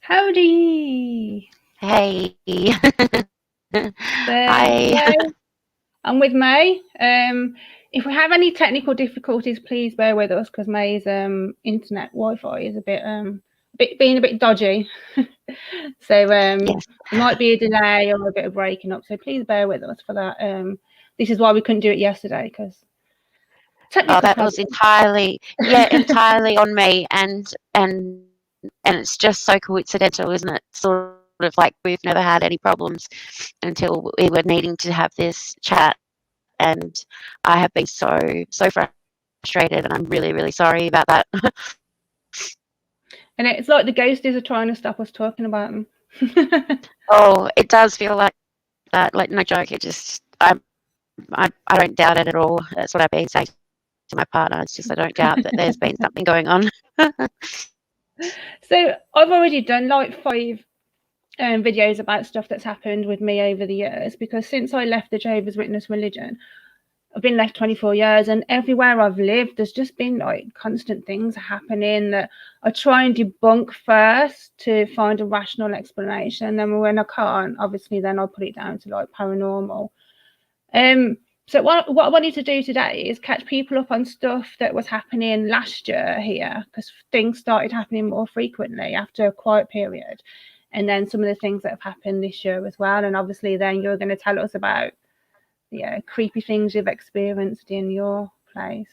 Howdy. Hey. So, Hi. hello, I'm with May. If we have any technical difficulties, please bear with us because May's internet Wi-Fi is being a bit dodgy. So Yes. there might be a delay or a bit of breaking up. So please bear with us for that. This is why we couldn't do it yesterday because technical That problems. was entirely on me, and it's just so coincidental, isn't it? Sort of like we've never had any problems until we were needing to have this chat, and I have been so frustrated, and I'm really, really sorry about that. And it's like the ghosties are trying to stop us talking about them. Oh, it does feel like that. Like, no joke. It just I don't doubt it at all. That's what I've been saying to my partner. It's just I don't doubt that there's been something going on. So I've already done like 5 videos about stuff that's happened with me over the years, because since I left the Jehovah's Witness religion, I've been left 24 years, and everywhere I've lived, there's just been like constant things happening that I try and debunk first to find a rational explanation. And then when I can't, obviously, then I'll put it down to like paranormal. So what I wanted to do today is catch people up on stuff that was happening last year here, because things started happening more frequently after a quiet period. And then some of the things that have happened this year as well. And obviously then you're going to tell us about creepy things you've experienced in your place.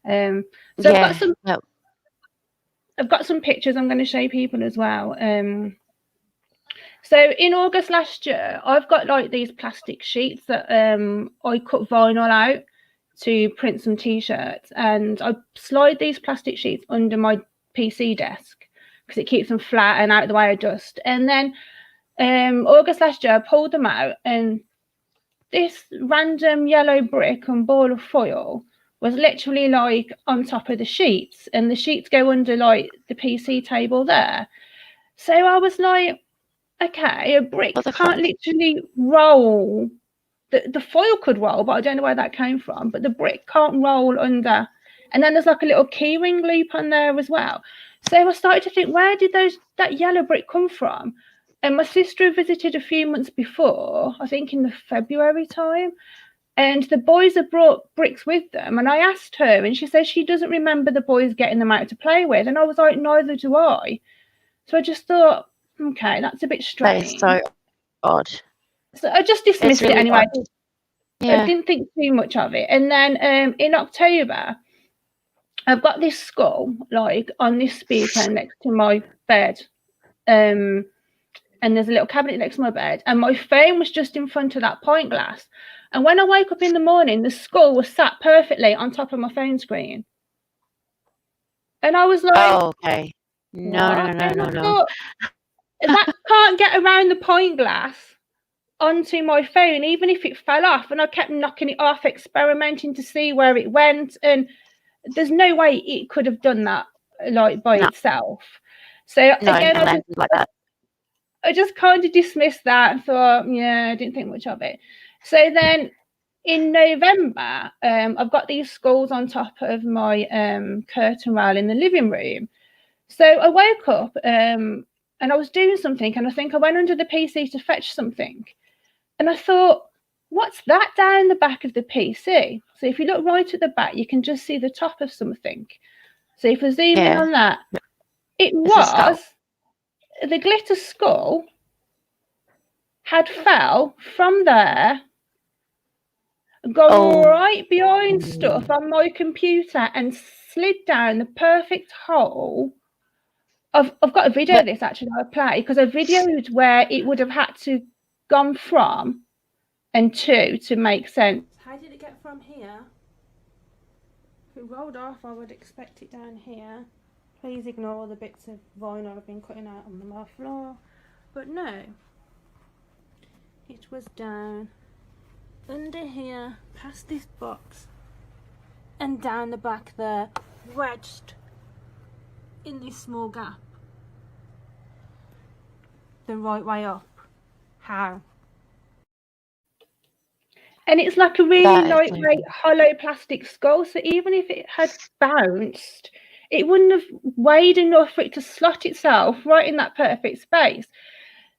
So Yeah. I've got some pictures I'm going to show people as well. So in August last year, I've got like these plastic sheets that I cut vinyl out to print some t-shirts, and I slide these plastic sheets under my PC desk because it keeps them flat and out of the way of dust. And then August last year, I pulled them out, and this random yellow brick and ball of foil was literally like on top of the sheets, and the sheets go under like the PC table there. So I was like, okay, a brick can't literally roll. The foil could roll, but I don't know where that came from. But the brick can't roll under. And then there's like a little keyring loop on there as well. So I started to think, where did that yellow brick come from? And my sister visited a few months before, I think in the February time, and the boys had brought bricks with them. And I asked her, and she says she doesn't remember the boys getting them out to play with. And I was like, neither do I. So I just thought, okay, that's a bit strange. That is so odd. So I just dismissed it anyway. Yeah. I didn't think too much of it. And then in October, I've got this skull like on this speaker next to my bed. And there's a little cabinet next to my bed. And my phone was just in front of that pint glass. And when I woke up in the morning, the skull was sat perfectly on top of my phone screen. And I was like, oh, okay. No. Thought, that can't get around the pint glass onto my phone, even if it fell off. And I kept knocking it off, experimenting to see where it went. And there's no way it could have done that like by itself. So again, I just kind of dismissed that and thought, yeah, I didn't think much of it. So then in November, I've got these skulls on top of my curtain rail in the living room. So I woke up and I was doing something, and I think I went under the PC to fetch something. And I thought, what's that down the back of the PC? So if you look right at the back, you can just see the top of something. So if I zoom in on that, it was the glitter skull had fell from there, gone right behind stuff on my computer and slid down the perfect hole. I've got a video of this actually I play, because I videoed where it would have had to gone from and to make sense. How did it get from here? If it rolled off, I would expect it down here. Please ignore all the bits of vinyl I've been cutting out on the floor. But no, it was down under here, past this box, and down the back there, wedged in this small gap. The right way up. How? And it's like a really lightweight, hollow plastic skull, so even if it had bounced, it wouldn't have weighed enough for it to slot itself right in that perfect space.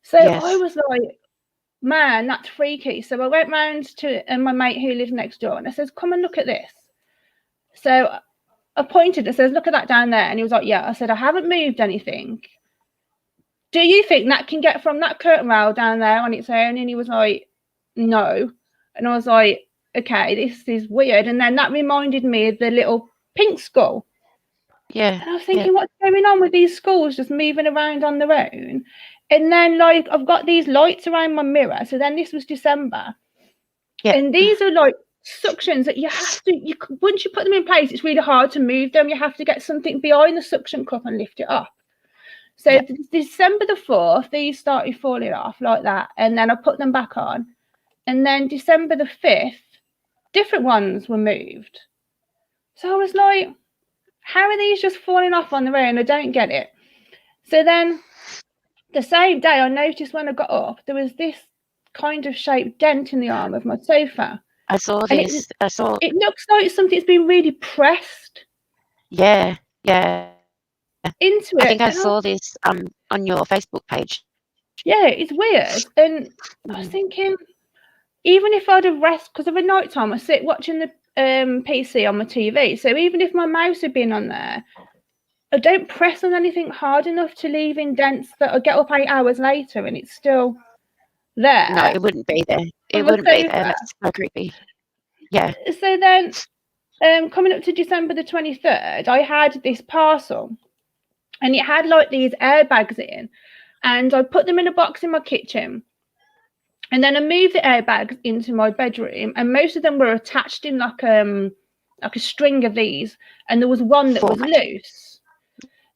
So I was like, man, that's freaky. So I went round to my mate who lives next door, and I says, come and look at this. So I pointed and says, look at that down there. And he was like, yeah. I said, I haven't moved anything. Do you think that can get from that curtain rail down there on its own? And he was like, no. And I was like, okay, this is weird. And then that reminded me of the little pink skull. Yeah. And I was thinking, what's going on with these skulls just moving around on their own? And then, like, I've got these lights around my mirror. So then this was December. Yeah. And these are like suctions that you have to, once you put them in place, it's really hard to move them. You have to get something behind the suction cup and lift it up. So December the 4th, these started falling off like that. And then I put them back on. And then December the 5th, different ones were moved. So I was like, how are these just falling off on their own? I don't get it. So then the same day, I noticed when I got up, there was this kind of shaped dent in the arm of my sofa. I saw this. It looks like something's been really pressed. Yeah. Into it. I think I saw this on your Facebook page. Yeah, it's weird. And I was thinking, even if I'd have rested, because of a night time, I sit watching the PC on my TV. So even if my mouse had been on there, I don't press on anything hard enough to leave indents that I get up 8 hours later and it's still there. No, it wouldn't be there. It wouldn't be there. That's so creepy. Yeah. So then, coming up to December the 23rd, I had this parcel. And it had like these airbags in, and I put them in a box in my kitchen. And then I moved the airbags into my bedroom, and most of them were attached in like a string of these, and there was one that was loose.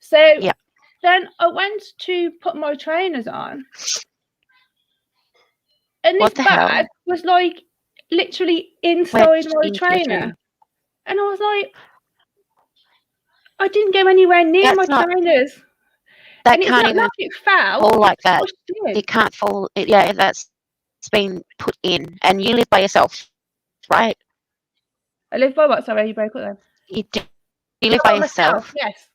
So then I went to put my trainers on, and this bag was like literally inside my trainer. And I was like, I didn't go anywhere near my trainers. That and can't it's not even it fell, fall like that. It can't fall. That's been put in. And you live by yourself, right? I live by what? Sorry, you broke up then. You live by yourself? Yes.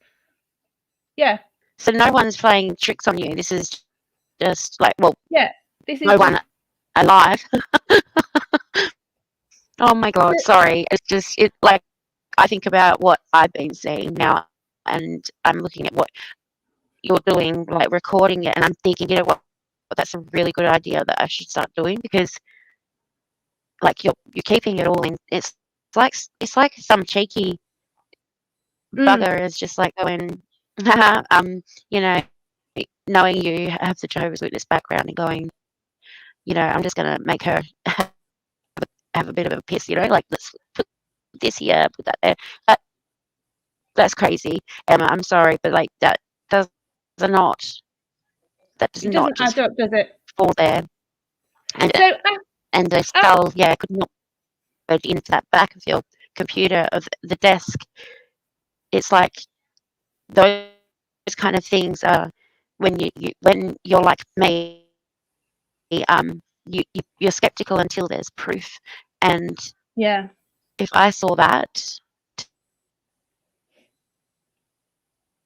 Yeah. So no one's playing tricks on you. This is just like, this is no one alive. Oh my God, sorry. It's just, I think about what I've been seeing now, and I'm looking at what you're doing, like recording it, and I'm thinking, you know what, that's a really good idea that I should start doing, because like you're keeping it all in. It's like some cheeky bugger is just like going, you know, knowing you have the Jehovah's Witness background and going, you know, I'm just gonna make her have a bit of a piss, you know, like let's put this here, put that there. That's crazy, Emma. I'm sorry, but like that does not add up, does it? Fall there. And and the skull, could not go into that back of your computer of the desk. It's like those kind of things are when you're like me, you're skeptical until there's proof. And if I saw that,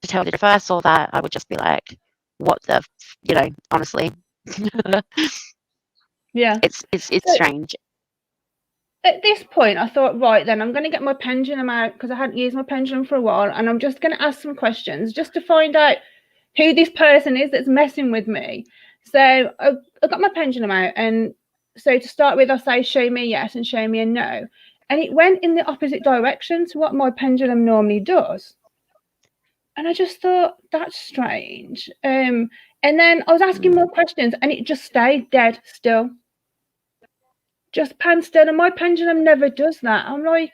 to tell you, if I saw that, I would just be like, what the, you know, honestly. It's strange. At this point, I thought, right, then I'm going to get my pendulum out, because I hadn't used my pendulum for a while, and I'm just going to ask some questions just to find out who this person is that's messing with me. So I got my pendulum out, and so to start with, I say, show me a yes and show me a no. And it went in the opposite direction to what my pendulum normally does. And I just thought, that's strange. And then I was asking more questions, and it just stayed dead still. Just pan still, and my pendulum never does that. I'm like,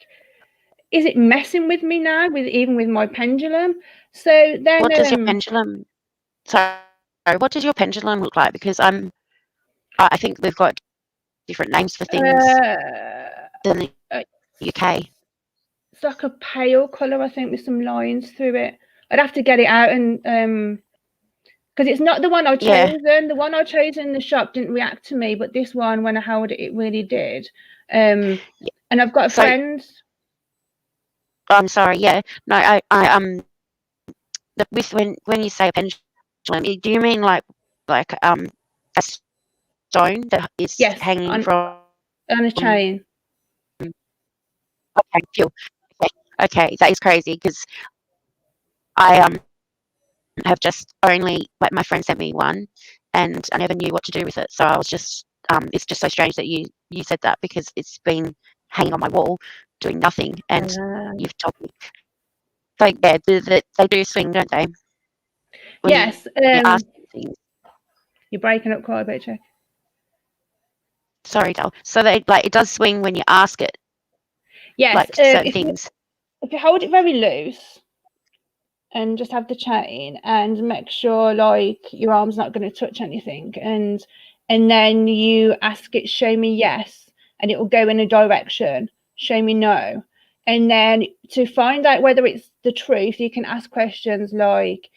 is it messing with me now, even with my pendulum? So then, what does your pendulum? Sorry, what does your pendulum look like? Because I think we've got different names for things than the UK. It's like a pale colour, I think, with some lines through it. I'd have to get it out, and because it's not the one I chosen. The one I chose in the shop didn't react to me, but this one, when I held it, it really did. And I've got a friend. I'm sorry. Yeah, no, with when you say a pendulum, do you mean like a stone that is Yes, hanging from? on a chain. Okay, cool. Okay, okay, that is crazy because I have just only like my friend sent me one, and I never knew what to do with it. So I was just it's just so strange that you said that because it's been hanging on my wall doing nothing, and you've told me. So yeah, they do swing, don't they? When Yes. you ask things. You're breaking up quite a bit, Jack. Sorry, Del. So they like it does swing when you ask it, Yes. like certain things. If you hold it very loose and just have the chain and make sure like your arm's not going to touch anything, and then you ask it, show me yes, and it will go in a direction, show me no. And then to find out whether it's the truth, you can ask questions like,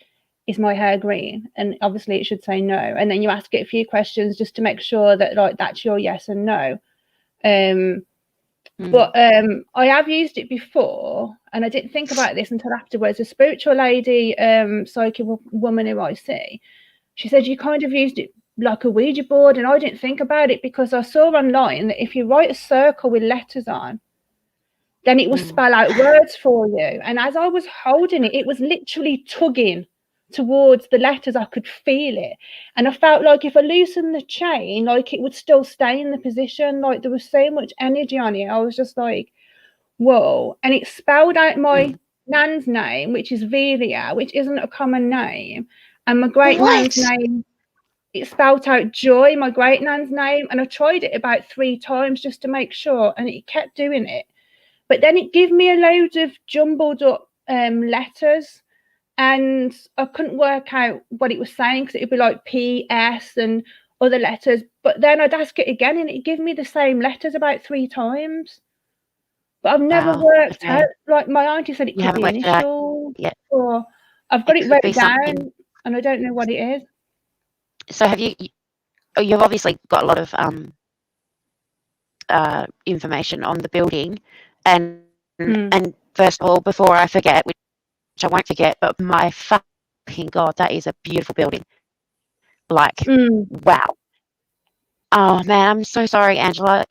is my hair green? And obviously it should say no. And then you ask it a few questions just to make sure that like that's your yes and no. But I have used it before, and I didn't think about this until afterwards. A spiritual lady, psychic woman who I see, she said you kind of used it like a Ouija board, and I didn't think about it because I saw online that if you write a circle with letters on, then it will spell out words for you. And as I was holding it, it was literally tugging towards the letters. I could feel it. And I felt like if I loosened the chain, like it would still stay in the position. Like there was so much energy on it. I was just like, whoa. And it spelled out my nan's name, which is Velia, which isn't a common name. And my great nan's What? name, it spelled out Joy, my great nan's name. And I tried it about 3 times just to make sure, and it kept doing it. But then it gave me a load of jumbled up letters, and I couldn't work out what it was saying because it would be like PS and other letters. But then I'd ask it again, and it gave me the same letters about 3 times. But I've never Wow. worked Okay. out. Like my auntie said, it You could haven't be worked it out initial, yet. or I've got It it could be wrote something. down, and I don't know what it is. So have you've obviously got a lot of information on the building, and first of all, before I forget, which I won't forget, but my fucking god, that is a beautiful building. Like, wow. Oh man, I'm so sorry, Angela.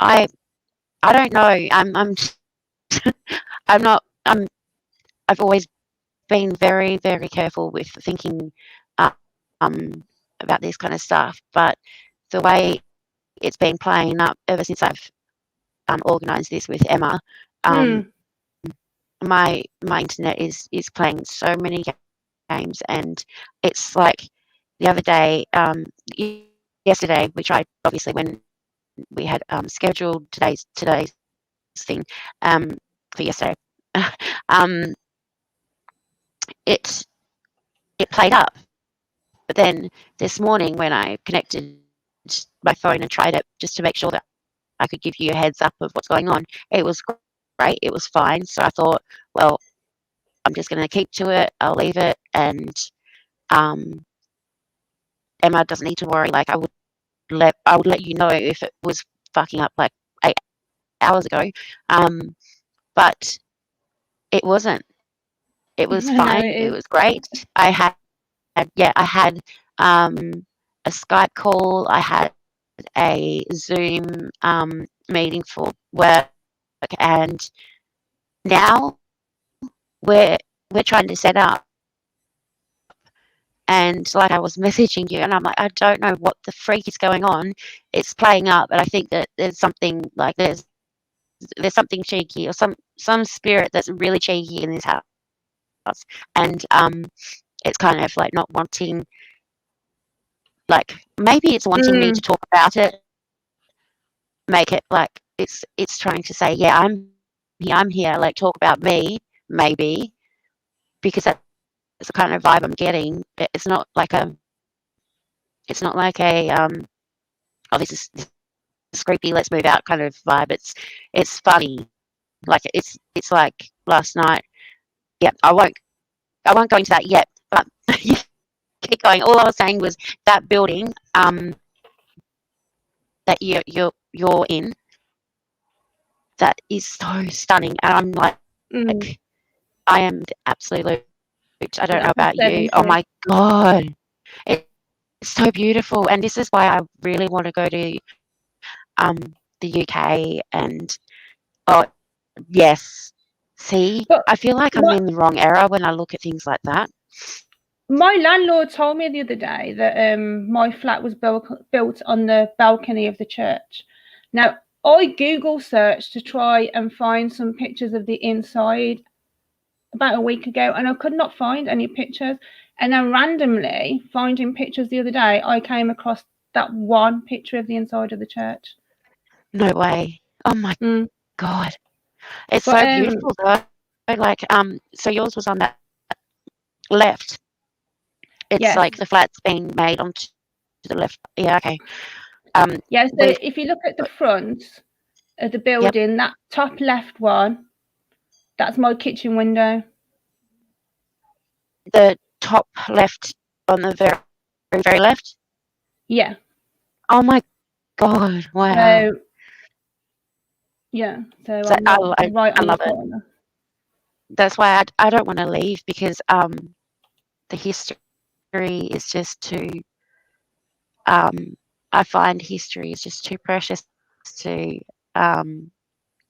I I don't know. I'm not. I've always been very very careful with thinking um about this kind of stuff, but the way it's been playing up ever since I've organised this with Emma, my internet is playing so many games, and it's like the other day, yesterday we tried obviously when we had scheduled today's thing for yesterday. um, it it played up, but then this morning when I connected my phone and tried it just to make sure that I could give you a heads up of what's going on, it was great. It was fine. So I thought, well, I'm just going to keep to it. I'll leave it, and um, Emma doesn't need to worry. Like I would let you know if it was fucking up like 8 hours ago, but it wasn't. It was I know fine. it It is. was great. I had a Skype call. I had a Zoom meeting for work, and now we're we're trying to set up. And like I was messaging you, and I'm like, I don't know what the freak is going on. It's playing up, and I think that there's something like there's something cheeky or some spirit that's really cheeky in this house, and it's kind of like not wanting, like maybe it's wanting me to talk about it, make it like it's trying to say, yeah, I'm here, like talk about me, maybe, because that's the kind of vibe I'm getting. It's not like a oh, this is creepy, let's move out kind of vibe. It's funny, like it's like last night. Yeah, I won't go into that yet, but you keep going. All I was saying was that building that you're in, that is so stunning, and I'm like I am the absolute. I don't know That's a about you. 70. Oh my God, it's so beautiful, and this is why I really want to go to the UK. And oh yes, see, But I feel like I'm my, in the wrong era when I look at things like that. my landlord told me the other day that my flat was built on the balcony of the church. Now, I Google searched to try and find some pictures of the inside about a week ago, and I could not find any pictures. And then randomly finding pictures the other day, I came across that one picture of the inside of the church. No way. Oh my Mm. God, it's But so beautiful though. Like so yours was on that left. It's yes, like the flat's been made onto the left. Yeah, okay. yeah. So We've if you look at the front of the yep, building, that top left one, that's my kitchen window. the top left on the very, very left. Yeah. Oh my God, wow. So yeah. So So I'm like right I on the love it. corner. That's why I don't want to leave because the history is just too I find history is just too precious to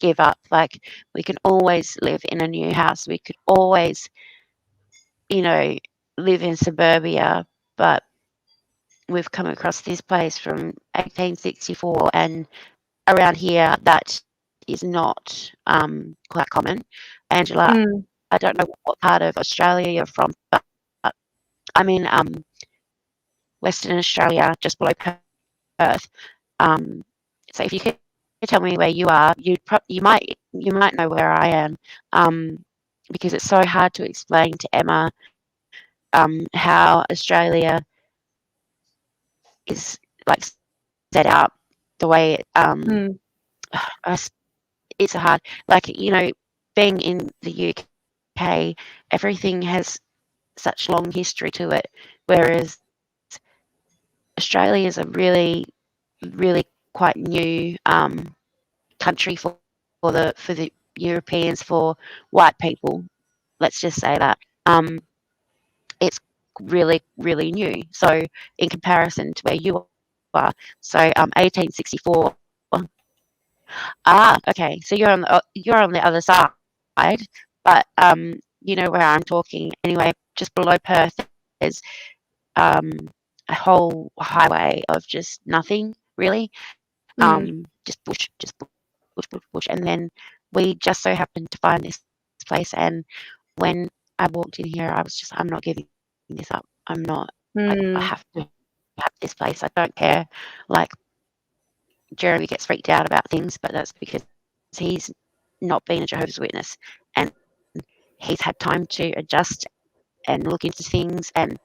give up. Like we can always live in a new house. We could always, you know, live in suburbia, but we've come across this place from 1864, and around here that is not quite common. Angela, Mm. I don't know what part of Australia you're from, but I'm in Western Australia, just below Perth. Um, so if you could tell me where you are, you might know where I am, because it's so hard to explain to Emma how Australia is like set up the way Mm. it's a hard, like, being in the UK, everything has such long history to it, whereas Australia is a really, really quite new country for the Europeans, for white people. Let's just say that it's really, really new. So in comparison to where you are, so 1864. Ah, okay. So you're on the other side, but you know where I'm talking. Anyway, just below Perth, there's um, a whole highway of just nothing really, Mm. just bush, bush, and then we just so happened to find this place. And when I walked in here, I was just, I'm not giving this up. I'm not. I Mm. have to have this place. I don't care. Like Jeremy gets freaked out about things, but that's because he's not been a Jehovah's Witness, and he's had time to adjust and look into things and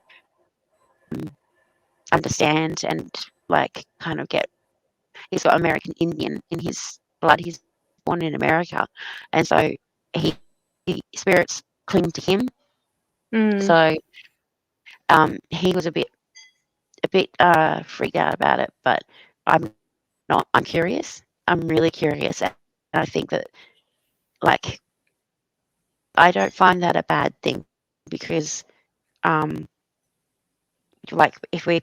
understand and like kind of get. He's got American Indian in his blood. He's born in America, and so he, spirits cling to him. Mm. So he was a bit freaked out about it, but I'm not. I'm curious. I'm really curious, and I think that like I don't find that a bad thing because um, like if we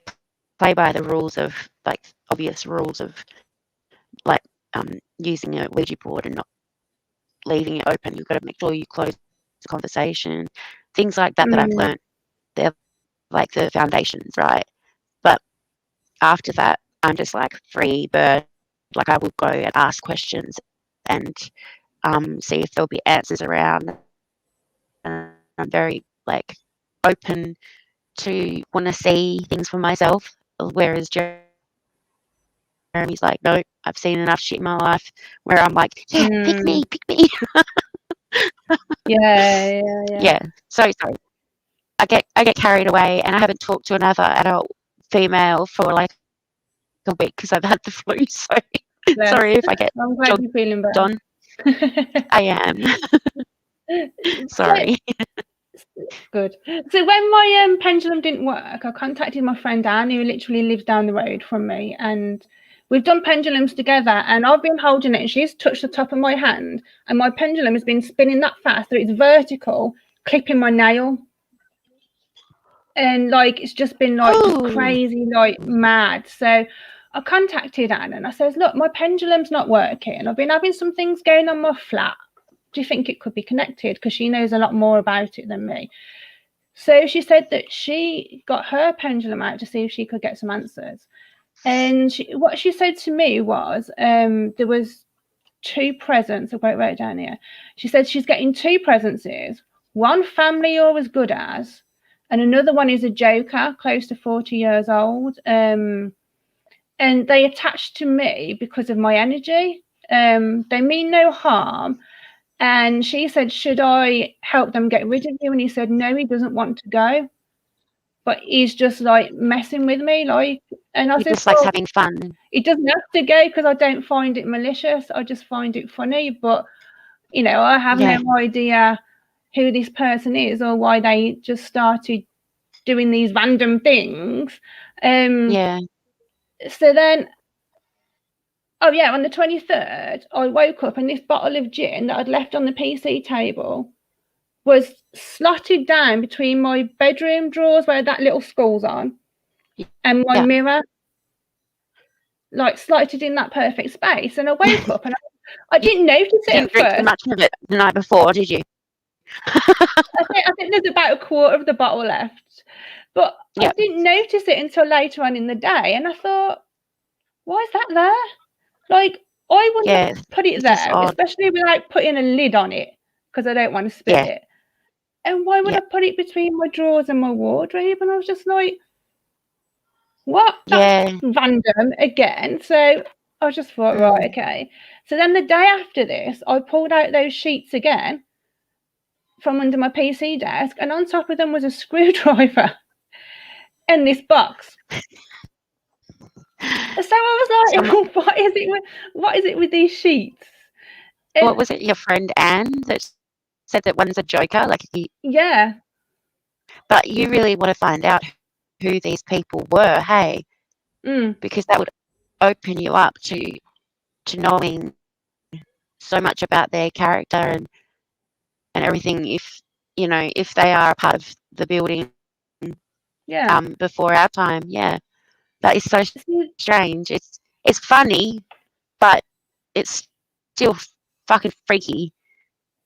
play by the rules of like obvious rules of like using a Ouija board and not leaving it open, you've got to make sure you close the conversation, things like that that I've Mm. learned. They're like the foundations, right? But after that, I'm just like free bird. Like I will go and ask questions and see if there'll be answers around. And I'm very like open to want to see things for myself. Whereas Jeremy's like, no, I've seen enough shit in my life. Where I'm like, yeah, Mm. pick me. Yeah, yeah. Yeah. So sorry. I get carried away, and I haven't talked to another adult female for like a week because I've had the flu. So Bless. sorry if I get I'm glad jogged you're feeling on. better. I am. So Sorry. good. So when my pendulum didn't work, I contacted my friend Anne, who literally lives down the road from me, and we've done pendulums together, and I've been holding it, and she's touched the top of my hand, and my pendulum has been spinning that fast that it's vertical, clipping my nail. And like it's just been like just crazy, like mad. So I contacted Anne and I says, look, my pendulum's not working. I've been having some things going on my flat. Do you think it could be connected? Because she knows a lot more about it than me. So she said that she got her pendulum out to see if she could get some answers. And what she said to me was there was 2 presents. I've got it right down here. She said she's getting 2 presences. One family you're as good as, and another one is a joker, close to 40 years old. And they attached to me because of my energy. They mean no harm. And she said, should I help them get rid of you? And he said, no, he doesn't want to go. But he's just like messing with me. Like, and I He said, just likes having fun. He doesn't have to go because I don't find it malicious. I just find it funny. But, you know, I have no idea who this person is or why they just started doing these random things. So then, on the 23rd, I woke up and this bottle of gin that I'd left on the PC table was slotted down between my bedroom drawers where that little skull's on and my mirror, like slotted in that perfect space. And I woke up and I didn't notice it at first. Too much of it the night before, did you? I think there's about a quarter of the bottle left, but I didn't notice it until later on in the day. And I thought, why is that there? Like, I wouldn't have put it there, especially without putting a lid on it, because I don't want to spill it. And why would I put it between my drawers and my wardrobe? And I was just like, what? That's random again. So I just thought, right, okay. So then the day after this, I pulled out those sheets again from under my PC desk, and on top of them was a screwdriver and this box. So I was like, what is it with these sheets? And what was it, your friend Anne that said that one's a joker? But you really want to find out who these people were, hey? Because that would open you up to knowing so much about their character and everything. If you know, if they are a part of the building, before our time, that is so strange. It's funny, but it's still fucking freaky,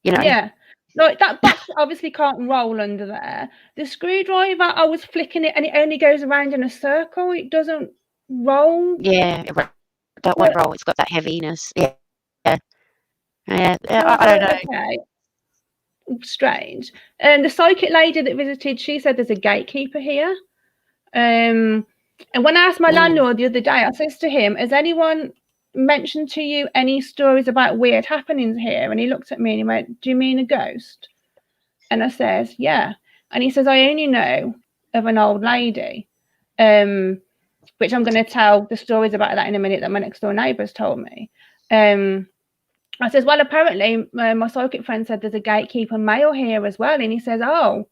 you know. Like that box obviously can't roll under there. The screwdriver, I was flicking it and it only goes around in a circle. It doesn't roll. That won't roll. It's got that heaviness. I don't know. Okay. Strange. And the psychic lady that visited, she said there's a gatekeeper here. And when I asked my landlord the other day, I says to him, has anyone mentioned to you any stories about weird happenings here? And he looked at me and he went, do you mean a ghost? And I says, yeah. And he says, I only know of an old lady, which I'm going to tell the stories about that in a minute that my next door neighbours told me. I says, well, apparently my psychic friend said there's a gatekeeper male here as well. And he says, oh,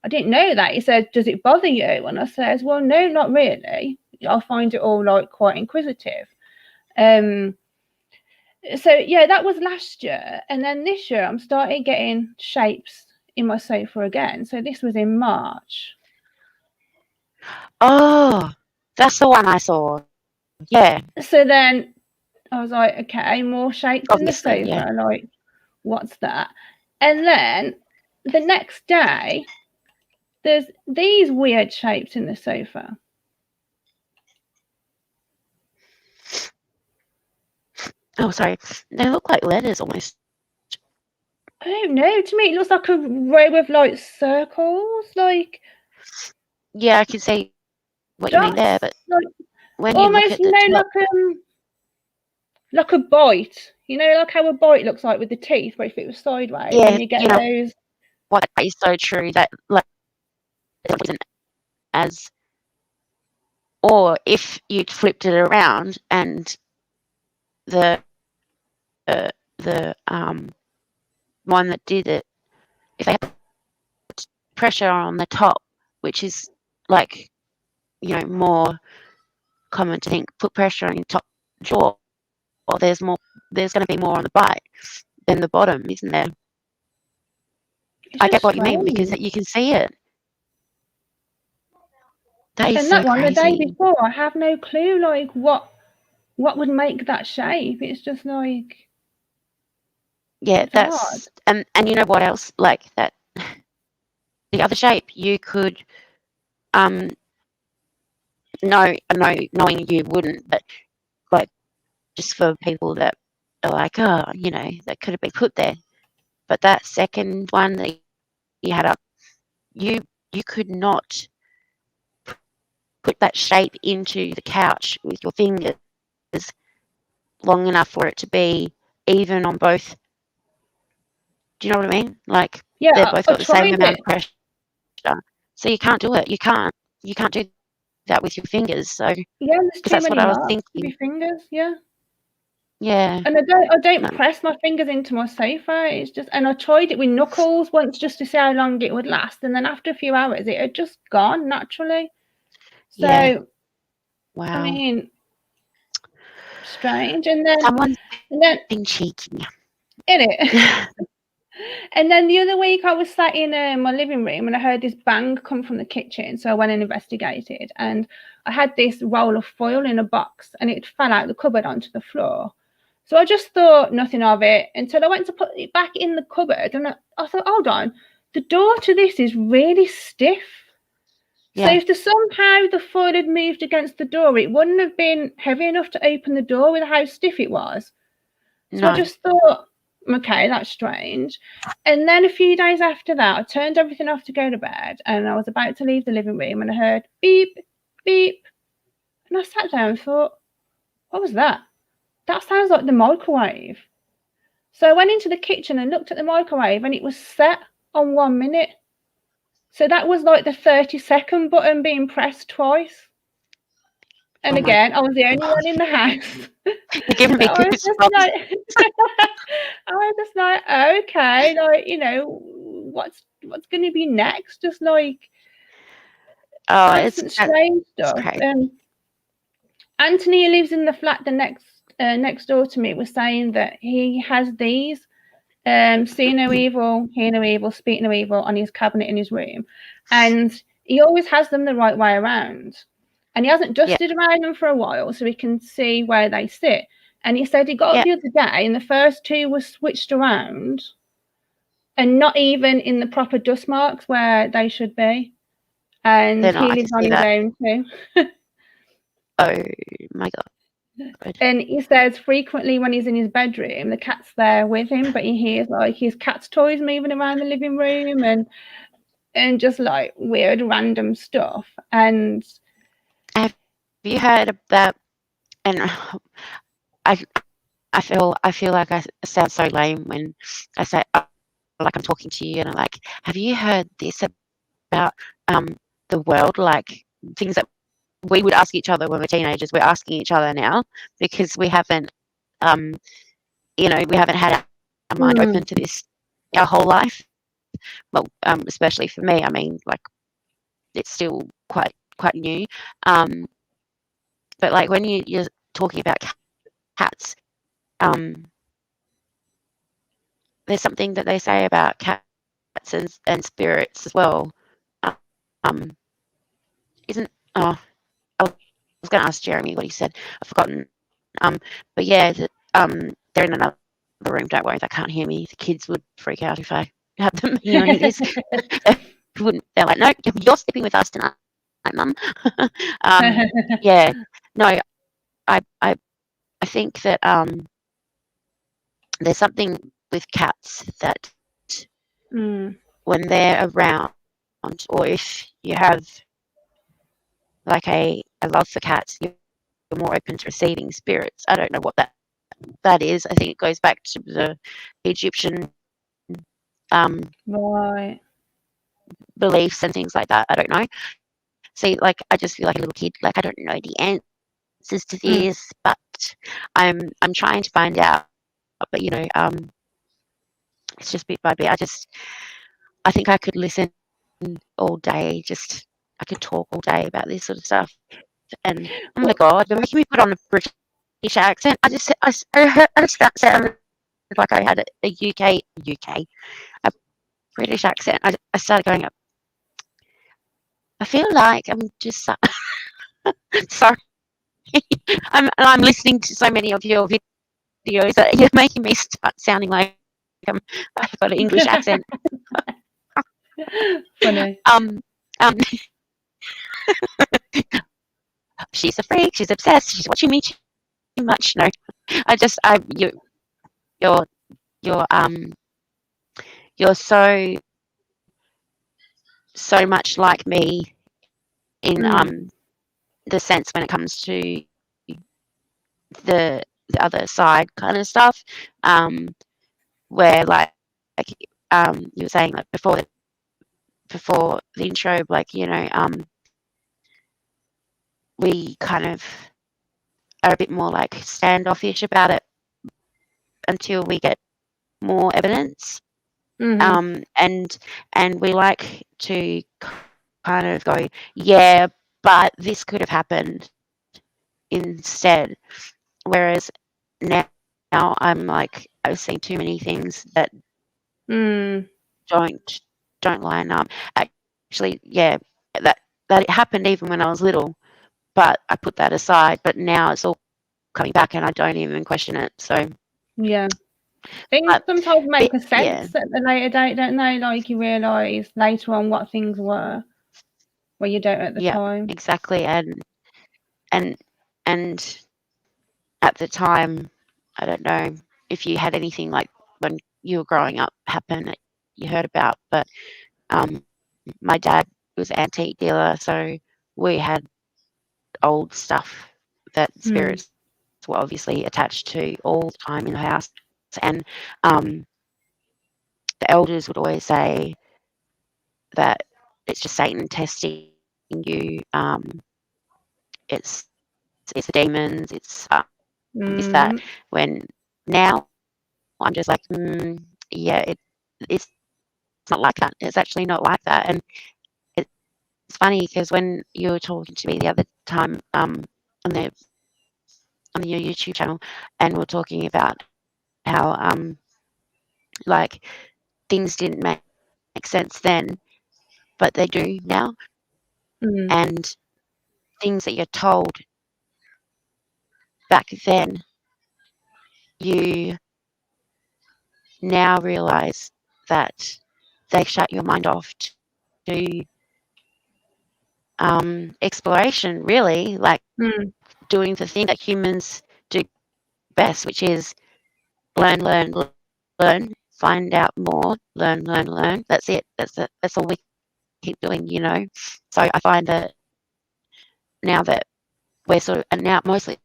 I didn't know that. He said, does it bother you? And I says, well, no, not really. I find it all like quite inquisitive. So that was last year, and then this year I'm starting getting shapes in my sofa again. So this was in March. Oh, that's the one I saw. So then I was like, okay, more shapes in the sofa. Like, what's that? And then the next day there's these weird shapes in the sofa. Oh, sorry. They look like letters almost. I don't know. To me, it looks like a row of like circles. Like, I can see what you mean there, but like, when you almost, look at the like a bite. You know, like how a bite looks like with the teeth, but if it was sideways, and you get those. What is so true that like it wasn't as, or if you flipped it around and the one that did it, if they had pressure on the top, which is like, you know, more common to think, put pressure on your top jaw, or there's going to be more on the bite than the bottom, isn't there? It's I get just what you mean because strange. you can see it. That is And so that one, the day crazy. before, I have no clue, like, what would make that shape. It's just like, Yeah, it's hard. and you know what else? Like that, the other shape you could no, knowing you wouldn't, but like just for people that are like, oh, that could have been put there. But that second one that you had up, you could not put that shape into the couch with your fingers long enough for it to be even on both. Do you know what I mean? Like they've Yeah, both I got the same tried amount of it. pressure. So you can't do it. You can't do that with your fingers. So Yeah, there's because too that's what many I was marks with thinking. your fingers. Yeah. Yeah. And I don't No, press my fingers into my sofa. It's just, and I tried it with knuckles once just to see how long it would last. And then after a few hours, it had just gone naturally. So, yeah. I Wow. mean, strange. And Someone's then been cheeky. in it. And then the other week, I was sat in my living room and I heard this bang come from the kitchen. So I went and investigated. And I had this roll of foil in a box and it fell out the cupboard onto the floor. So I just thought nothing of it until I went to put it back in the cupboard. And I thought, hold on, the door to this is really stiff. So Yeah. if somehow the foil had moved against the door, it wouldn't have been heavy enough to open the door with how stiff it was. So I No. just thought, okay, that's strange. And then a few days after that, I turned everything off to go to bed and I was about to leave the living room and I heard beep, beep. And I sat down and thought, what was that? That sounds like the microwave. So I went into the kitchen and looked at the microwave and it was set on 1 minute. So that was like the 30-second button being pressed twice. And Oh my again, I was the only God. one in the house. You're giving So me I was just goosebumps. like, I was just like, okay, like, what's going to be next? Just like Oh, constant strange that's stuff. crazy. Anthony, who lives in the flat the next door to me, was saying that he has these see no evil, hear no evil, speak no evil on his cabinet in his room, and he always has them the right way around. And he hasn't Yeah. dusted around them for a while, so he can see where they sit. And he said he got up Yeah. the other day, and the first two were switched around, and not even in the proper dust marks where they should be. And Then he I can lives on see his that. own too. Oh my God. And he says frequently when he's in his bedroom, the cat's there with him, but he hears like his cat's toys moving around the living room and just like weird random stuff. And Have you heard about? And I I feel like I sound so lame when I say like I'm talking to you and I'm like, have you heard this about the world? Like things that we would ask each other when we're teenagers, we're asking each other now because we haven't we haven't had our mind open to this our whole life. Well, especially for me, I mean, like it's still quite new. But like when you're talking about cats, um, there's something that they say about cats and spirits as well. Um, isn't I was going to ask Jeremy what he said. I've forgotten. But yeah, they're in another room. Don't worry, they can't hear me. The kids would freak out if I had them hearing this. They wouldn't. They're like, no, you're sleeping with us tonight, Mum. Yeah, no, I think that there's something with cats that when they're around, or if you have like a love for cats, you're more open to receiving spirits. I don't know what that is. I think it goes back to the Egyptian right. beliefs and things like that. I don't know. See, like I just feel like a little kid. Like I don't know the answers to this, but I'm trying to find out. But it's just bit by bit. I think I could listen all day. I could talk all day about this sort of stuff. And oh my God, you're making me put on a bridge accent. I just sounded like I had a UK, a British accent. I started going up. I feel like I'm just sorry. I'm listening to so many of your videos that you're making me start sounding like I've got an English accent. Funny. Um, she's a freak. She's obsessed. She's watching me too much. No, you're you're you're so much like me in the sense when it comes to the other side kind of stuff, where you were saying like before the intro, like we kind of are a bit more like standoffish about it until we get more evidence. And we like to kind of go, yeah, but this could have happened instead. Whereas now I'm like, I've seen too many things that don't line up. Actually, yeah, that it happened even when I was little, but I put that aside. But now it's all coming back, and I don't even question it. So yeah, things sometimes make yeah, sense at a later date, don't they? Like you realise later on what things were, where you don't at the time. exactly. And at the time, I don't know if you had anything like when you were growing up happen that you heard about, but my dad was an antique dealer, so we had old stuff that spirits were obviously attached to all the time in the house. And the elders would always say that it's just Satan testing you. It's the demons. It's that. When now I'm just like, yeah, it's not like that. It's actually not like that. And it's funny because when you were talking to me the other time on your YouTube channel, and we're talking about how like things didn't make sense then, but they do now, and things that you're told back then, you now realize that they shut your mind off to exploration, really, like doing the thing that humans do best, which is learn, learn, learn, find out more, learn, learn, learn. That's it. That's all we keep doing, So I find that now that we're and now mostly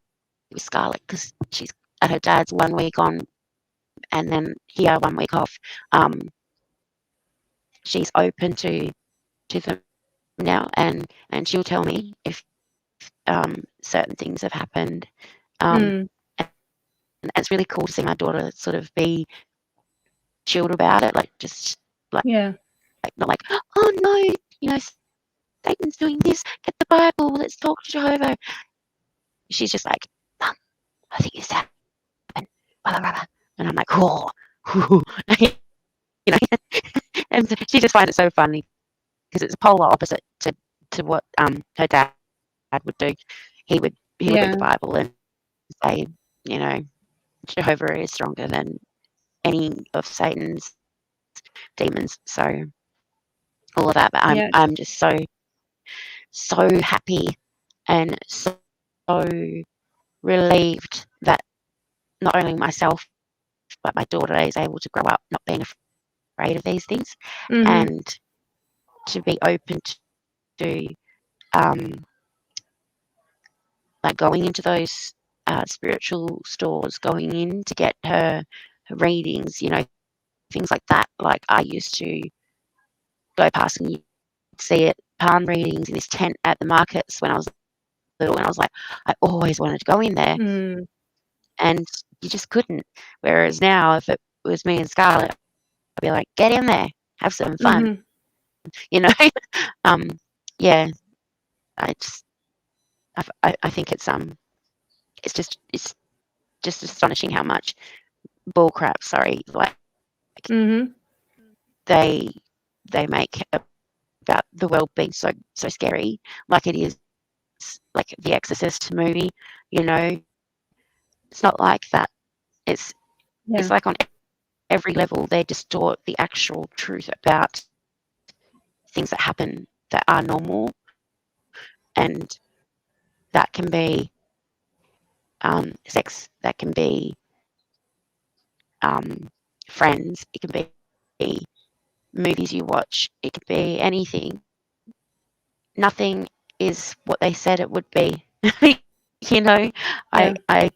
with Scarlett, because she's at her dad's 1 week on and then here 1 week off, she's open to them now, and she'll tell me if certain things have happened. And it's really cool to see my daughter sort of be chilled about it, like just like not like, oh no, Satan's doing this, get the Bible, let's talk to Jehovah. She's just like, Mum, I think this happened, blah, blah, blah. And I'm like, oh, and she just finds it so funny because it's polar opposite to what her dad would do. He would read the Bible and say, Jehovah is stronger than any of Satan's demons. So all of that, but I'm just so happy and so relieved that not only myself but my daughter is able to grow up not being afraid of these things and to be open to like going into those spiritual stores, going in to get her readings, things like that. Like I used to go past and see it, palm readings in this tent at the markets when I was little, and I was like, I always wanted to go in there, and you just couldn't. Whereas now, if it was me and Scarlett, I'd be like, get in there, have some fun, yeah. I think it's just astonishing how much bullcrap, sorry, like Mm-hmm. they make about the world being so scary, like it is like the Exorcist movie. You know, it's not like that. It's Yeah. like on every level they distort the actual truth about things that happen that are normal, and that can be sex, that can be um, friends, it can be movies you watch, it could be anything. Nothing is what they said it would be. You know, I, Yeah. I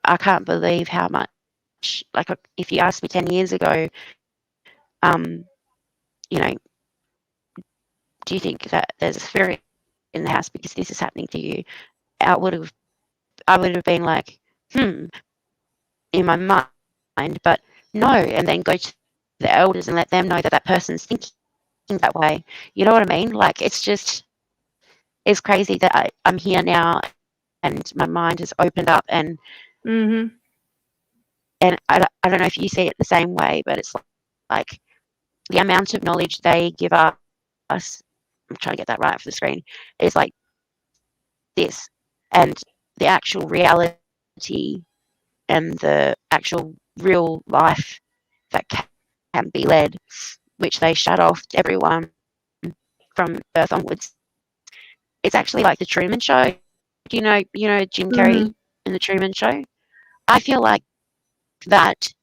I can't believe how much. Like, if you asked me 10 years ago, um, you know, do you think that there's a spirit in the house because this is happening to you? I would have been like, in my mind, but no, and then go to the elders and let them know that that person's thinking that way. You know what I mean? Like, it's crazy that I'm here now and my mind has opened up, and Mm-hmm. I don't know if you see it the same way, but it's like the amount of knowledge they give us. I'm trying to get that right for the screen. Is like this, and the actual reality and the actual real life that can be led, which they shut off to everyone from birth onwards. It's actually like the Truman Show. Jim Mm-hmm. Carrey in the Truman Show. I feel like that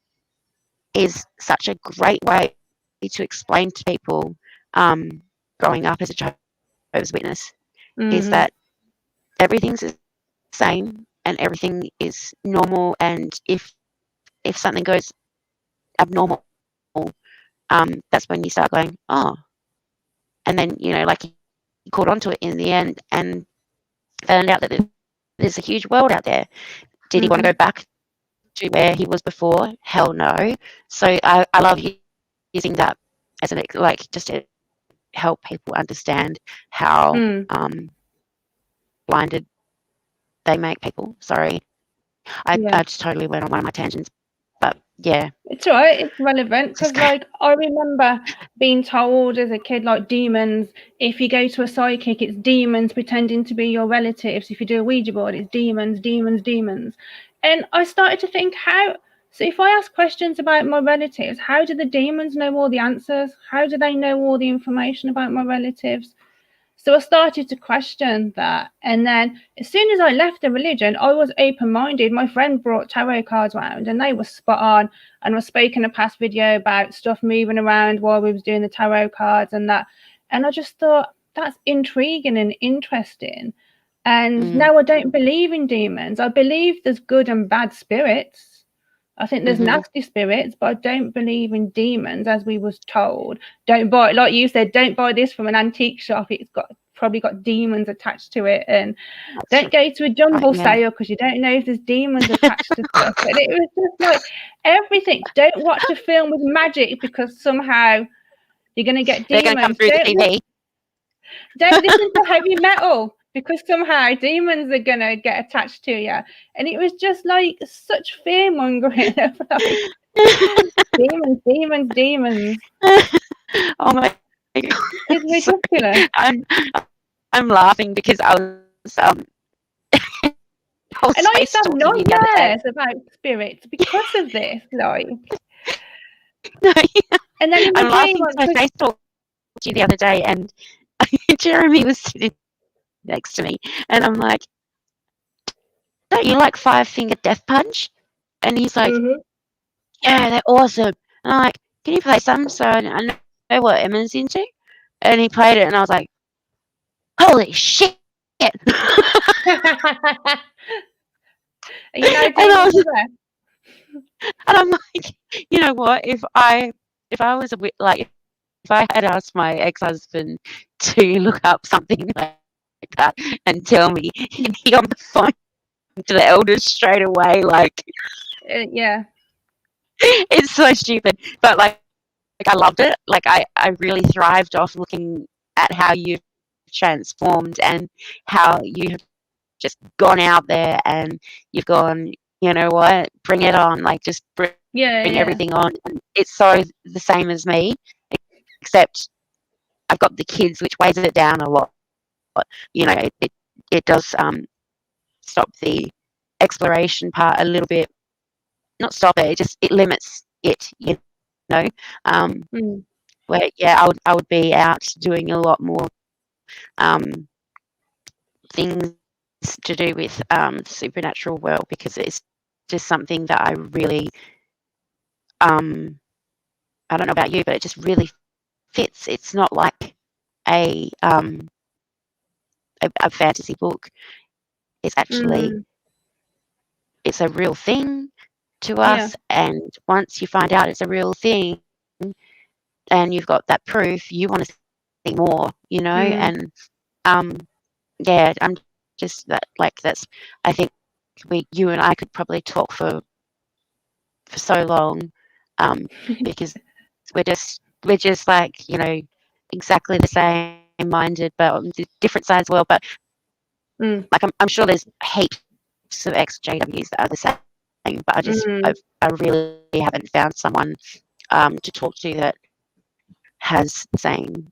is such a great way to explain to people growing up as a Jehovah's Witness is Mm-hmm. that everything's the same and everything is normal, and if something goes abnormal, that's when you start going, oh, and then like he caught on to it in the end and found out that there's a huge world out there. Did he want to Mm-hmm. go back to where he was before? Hell no. So I love using that as an like just to help people understand how Mm. blinded they make people. Sorry, Yeah. I just totally went on one of my tangents, but yeah, It's all right. It's relevant it's just because, like, I remember being told as a kid, like, demons. If you go to a psychic, it's demons pretending to be your relatives. If you do a Ouija board, it's demons, demons, demons. And I started to think, how? So if I ask questions about my relatives, how do the demons know all the answers? How do they know all the information about my relatives? So I started to question that. And then as soon as I left the religion, I was open minded. My friend brought tarot cards around and they were spot on. And I spoke in a past video about stuff moving around while we was doing the tarot cards and that. And I just thought that's intriguing and interesting. And mm, now I don't believe in demons. I believe there's good and bad spirits. I think there's hmm nasty spirits, but I don't believe in demons, as we was told. Don't buy, like you said, don't buy this from an antique shop. It's probably got demons attached to it, and that's don't go to a jumble yeah. sale because you don't know if there's demons attached to stuff. And it was just like everything. Don't watch a film with magic because somehow you're going to get They're going to come demons. through the TV. Don't listen to heavy metal because somehow demons are going to get attached to you. And it was just like such fear mongering of like demons, demons, demons. Oh my god! It's Sorry, ridiculous. I'm laughing because I was And I used face to have stalking you the other day. nightmares about spirits because of this. Like, No, and then in my I'm dream, laughing because I face stalked you the other day, and Jeremy was sitting next to me, and I'm like, "Don't you like Five Finger Death Punch?" And he's like, mm-hmm. "Yeah, they're awesome." And I'm like, "Can you play some so I know what Emma's into?" And he played it, and I was like, "Holy shit!" And Are you now I demon was, possessed? and I'm like, you know what? If I was like if I had asked my ex-husband to look up something like that and tell me, he on the phone to the elders straight away, like Yeah. it's so stupid. But like I loved it. Like I really thrived off looking at how you've transformed and how you have just gone out there and you've gone, you know what, bring it on, like just bring Yeah. everything on. And it's so the same as me, except I've got the kids, which weighs it down a lot. You know, it does stop the exploration part a little bit. Not stop it, it limits it, you know. Mm. Where I would be out doing a lot more things to do with the supernatural world, because it's just something that I really I don't know about you, but it just really fits. It's not like a a fantasy book. It's actually Mm. it's a real thing to Yeah. us, and once you find out it's a real thing and you've got that proof, you want to see more, you know. Mm. And yeah, I'm just that, like, that's, I think you and I could probably talk for so long, because we're just like, you know, exactly the same minded, but on the different sides as well. But Mm. like, I'm sure there's heaps of ex-JWs that are the same, but Mm. I really haven't found someone to talk to that has the same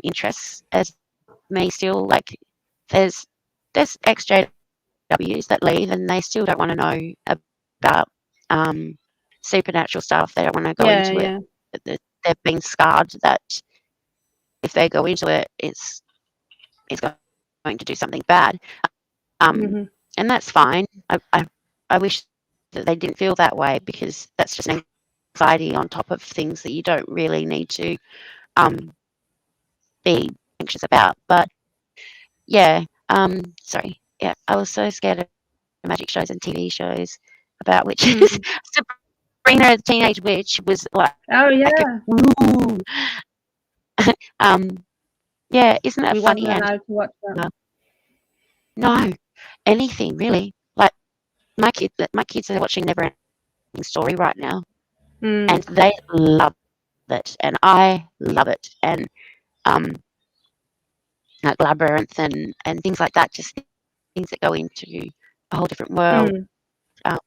interests as me still. Like, there's ex-JWs that leave and they still don't want to know about supernatural stuff. They don't want to go Yeah. into it. Yeah. They've been scarred that if they go into it, it's going to do something bad. Um, Mm-hmm. and that's fine. I wish that they didn't feel that way, because that's just anxiety on top of things that you don't really need to um, be anxious about. But yeah, sorry. Yeah, I was so scared of magic shows and TV shows about witches. Mm. Sabrina the Teenage Witch was like Oh a yeah. ooh. um, yeah, isn't that We funny? wasn't And allowed to watch that. no, anything really. Like, my kids are watching Neverending Story right now, Mm. and they love it, and I love it. And um, like Labyrinth and things like that, just things that go into a whole different world. Mm. Um,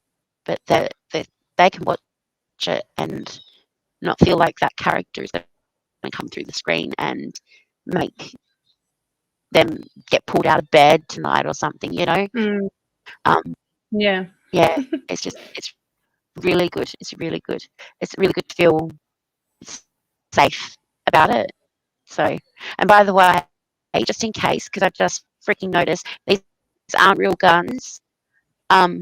but they can watch it and not feel like that character is going to come through the screen and make them get pulled out of bed tonight or something, you know. Mm. Um, Yeah. yeah, it's really good. It's really good. It's really good to feel safe about it. So, and by the way, just in case, because I've just freaking noticed, these aren't real guns. Um,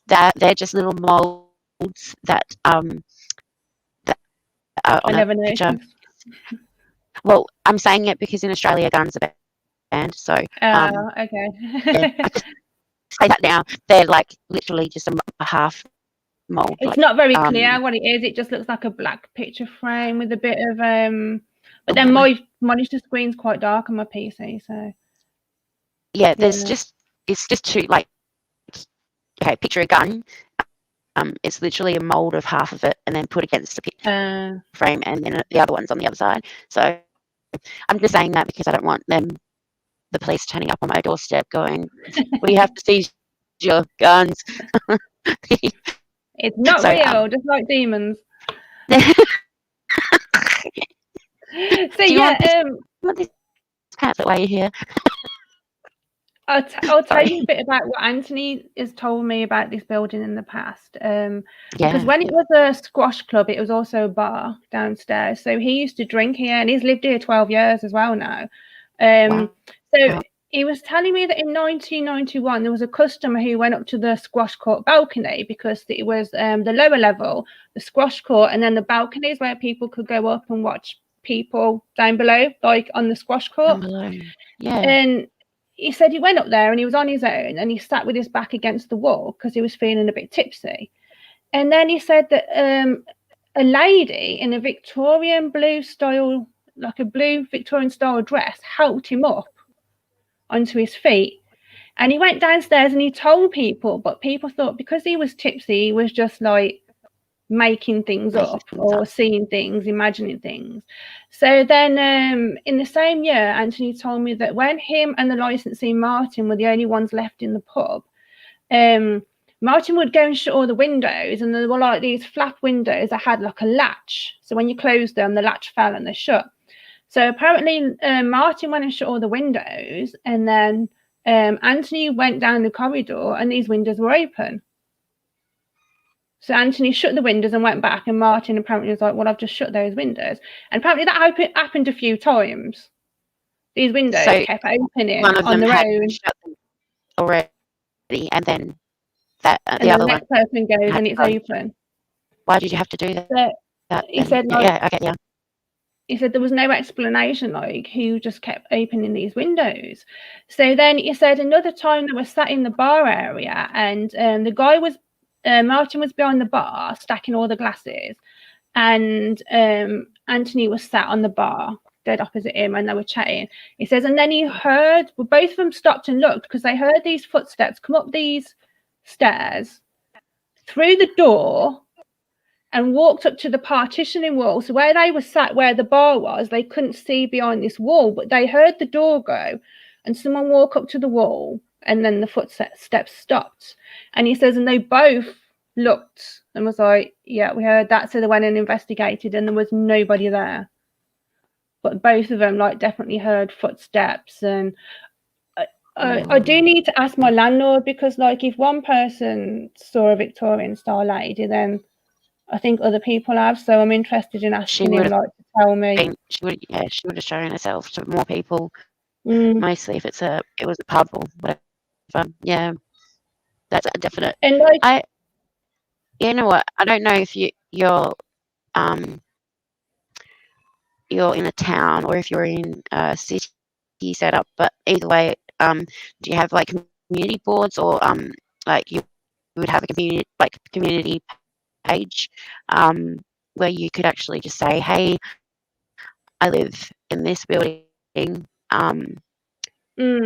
that they're just little molds that are I on a never picture. noticed. Well, I'm saying it because in Australia guns are banned. So, Oh, yeah, okay. I just say that now. They're like literally just a half mold. It's Like, not very clear what it is. It just looks like a black picture frame with a bit of but then oh, my monitor screen's quite dark on my PC, so yeah, yeah. it's just two, like, okay, picture a gun. It's literally a mold of half of it, and then put against a picture Uh frame, and then the other one's on the other side. So I'm just saying that because I don't want the police turning up on my doorstep going, "We have to seize your guns." it's not So real, just like demons. So do you want this? yeah, You want this pamphlet while you're here? I'll tell you a Sorry. bit about what Anthony has told me about this building in the past. Because Yeah. when it was a squash club, it was also a bar downstairs. So he used to drink here, and he's lived here 12 years as well now. Wow. So he was telling me that in 1991 there was a customer who went up to the squash court balcony, because it was the lower level, the squash court, and then the balconies where people could go up and watch people down below, like on the squash court. Yeah. And he said he went up there and he was on his own, and he sat with his back against the wall because he was feeling a bit tipsy. And then he said that a lady in a Victorian blue style, like a blue Victorian style dress, helped him up onto his feet. And he went downstairs and he told people, but people thought because he was tipsy, he was just like making things up or seeing things, imagining things. So then in the same year, Anthony told me that when him and the licensee Martin were the only ones left in the pub, Martin would go and shut all the windows, and there were like these flap windows that had like a latch. So when you closed them, the latch fell and they shut. So apparently Martin went and shut all the windows, and then Anthony went down the corridor and these windows were open. So Anthony shut the windows and went back, and Martin apparently was like, well, I've just shut those windows. And apparently that happened a few times. These windows kept opening one of on them their had own. shut them already, and then that And the then other the next one person goes and it's closed. open. Why did you have to do that? So he said, like, yeah, okay, yeah. He said there was no explanation, like who just kept opening these windows. So then he said another time they were sat in the bar area, and the guy was Martin was behind the bar stacking all the glasses, and Anthony was sat on the bar dead opposite him, and they were chatting. He says, and then he heard, well, both of them stopped and looked because they heard these footsteps come up these stairs through the door and walked up to the partitioning wall. So where they were sat, where the bar was, they couldn't see behind this wall, but they heard the door go and someone walk up to the wall, and then the footsteps stopped. And he says, and they both looked and was like, yeah, we heard that. So they went and investigated, and there was nobody there. But both of them, like, definitely heard footsteps. And I do need to ask my landlord, because, like, if one person saw a Victorian style lady, then I think other people have, so I'm interested in asking him, like, to tell me. She would have shown herself to more people, mostly if it was a pub or whatever. Yeah, that's a definite. And like, you know what? I don't know if you're in a town or if you're in a city setup, but either way, do you have like community boards, or like you would have a community page where you could actually just say, hey, I live in this building,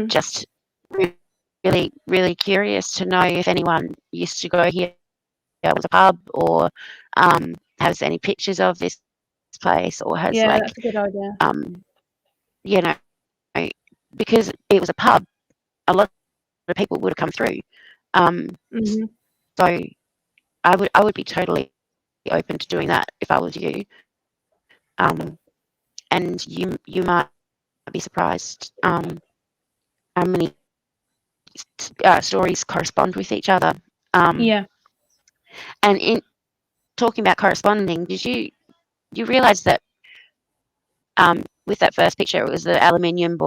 just really, really curious to know if anyone used to go here as a pub, or has any pictures of this place, or has that's a good idea. You know, because it was a pub, a lot of people would have come through. So I would be totally open to doing that if I was you. And you might be surprised how many stories correspond with each other. And in talking about corresponding, did you realise that with that first picture, it was the aluminium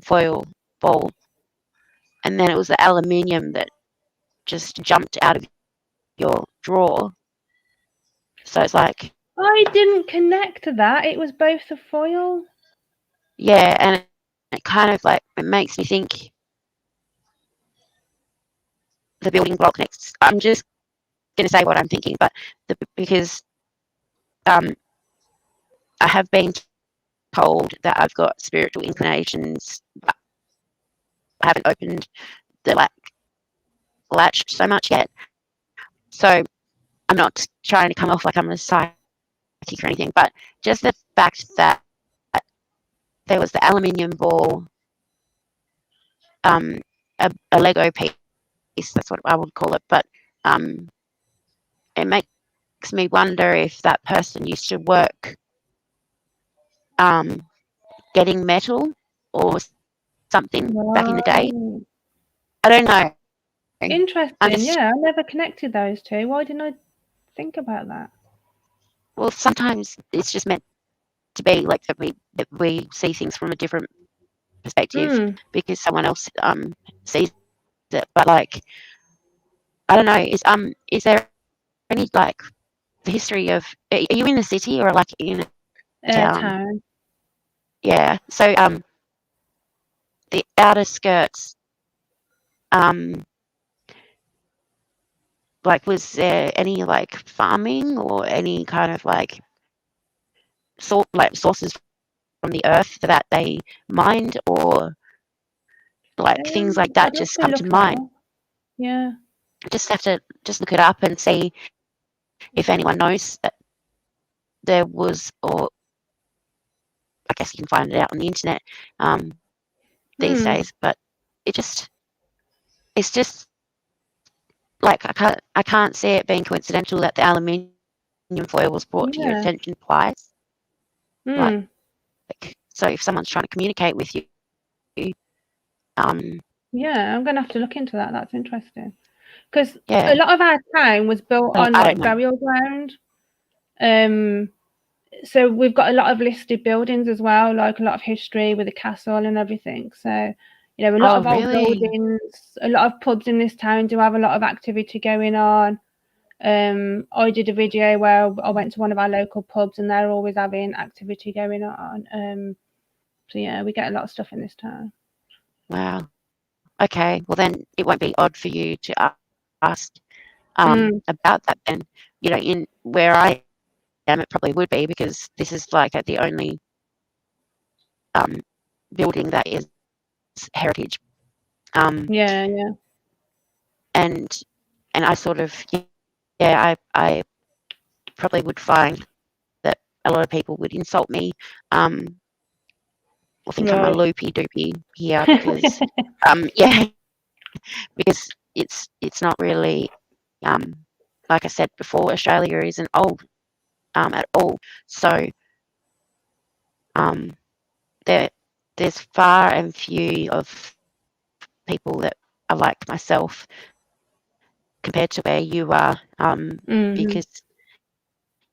foil ball, and then it was the aluminium that just jumped out of your drawer. So it's like, I didn't connect to that. It was both the foil. Yeah, and it kind of like, it makes me think the building block next. I'm just going to say what I'm thinking, but because I have been told that I've got spiritual inclinations, but I haven't opened the latch so much yet. So I'm not trying to come off like I'm a psychic or anything, but just the fact that there was the aluminium ball, a Lego piece, that's what I would call it, but it makes me wonder if that person used to work getting metal or something back in the day. I don't know. Interesting. I never connected those two. Why didn't I think about that? Well, sometimes it's just meant to be like that we see things from a different perspective because someone else sees it. But like, I don't know. Is there any like the history of? Are you in a city or like in a town? Yeah. So the outer skirts. Like, was there any like farming or any kind of like sources from the earth that they mined, or like things like that just come to mind? Yeah. Just have to look it up and see if anyone knows that there was, or I guess you can find it out on the internet these days. But it just, it's just like I can't see it being coincidental that the aluminium foil was brought to your Yeah. attention twice. Like, Mm. so if someone's trying to communicate with you, um, Yeah, I'm gonna have to look into that. That's interesting. Because a yeah, lot of our town was built on I don't like know. burial ground. Um, so we've got a lot of listed buildings as well, like a lot of history with the castle and everything. So, you know, a lot Oh, of old really? buildings, a lot of pubs in this town do have a lot of activity going on. I did a video where I went to one of our local pubs and they're always having activity going on. So yeah, we get a lot of stuff in this town. Wow. Okay. Well, then it won't be odd for you to ask Mm, about that. Then, in where I am, it probably would be because this is like the only um, building that is heritage. Um, yeah, yeah. and and I sort of, yeah, I probably would find that a lot of people would insult me, or think I'm a Right. loopy doopy here because, yeah, because it's not really, um, like I said before, Australia isn't old, at all. So, um, there there's far and few of people that are like myself compared to where you are, Hmm. because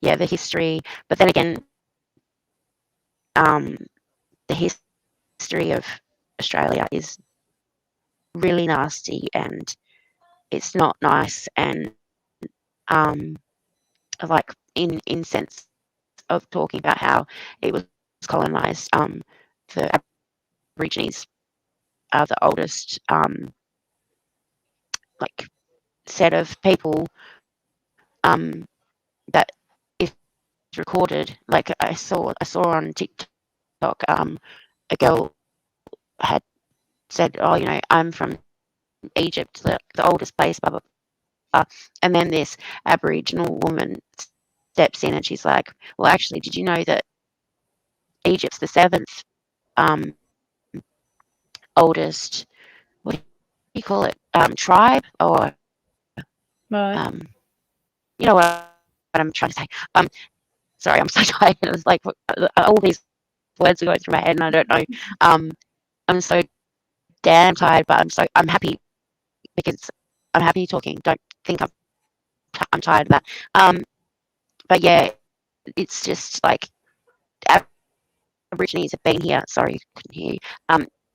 yeah, the history. But then again, um, the history of Australia is really nasty and it's not nice. And um, like in sense of talking about how it was colonized, the Aborigines are the oldest, like set of people, um, that is recorded. Like I saw on TikTok, a girl had said, "Oh, I'm from Egypt, the oldest place, blah blah blah." And then this Aboriginal woman steps in and she's like, "Well, actually, did you know that Egypt's the seventh, um, oldest, what do you call it, tribe, or Right. um, you know what I'm trying to say?" Sorry, I'm so tired. It's like all these words are going through my head, and I don't know. Um, I'm so damn tired, but I'm happy because I'm happy talking. Don't think I'm tired of that. Um, but yeah, it's just like Aborigines have been here. Sorry, couldn't hear you.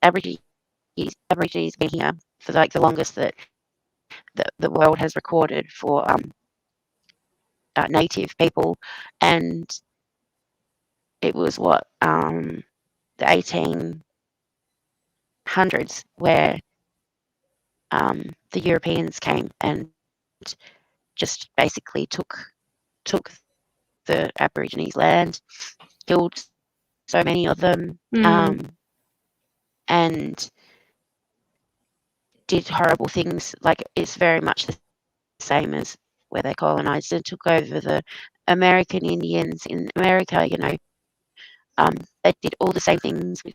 Aborigines Aborigines have been here for like the longest that the world has recorded for, native people, and it was what, the 1800s where, the Europeans came and just basically took the Aborigines' land, killed so many of them, Mm. and did horrible things. Like it's very much the same as where they colonized and took over the American Indians in America. Um, they did all the same things with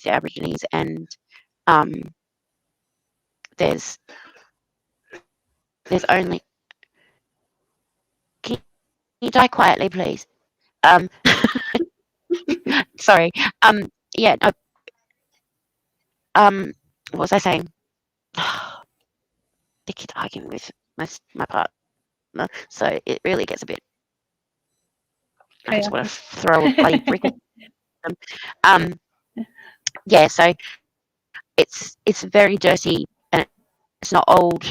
the Aborigines, and um, there's there's only. Can you die quietly, please? Um, sorry. Yeah. No, what was I saying? They keep arguing with my partner, so it really gets a bit. I just want to Chaotic. throw a bloody brick at them. Um, yeah. So it's very dirty and it's not old,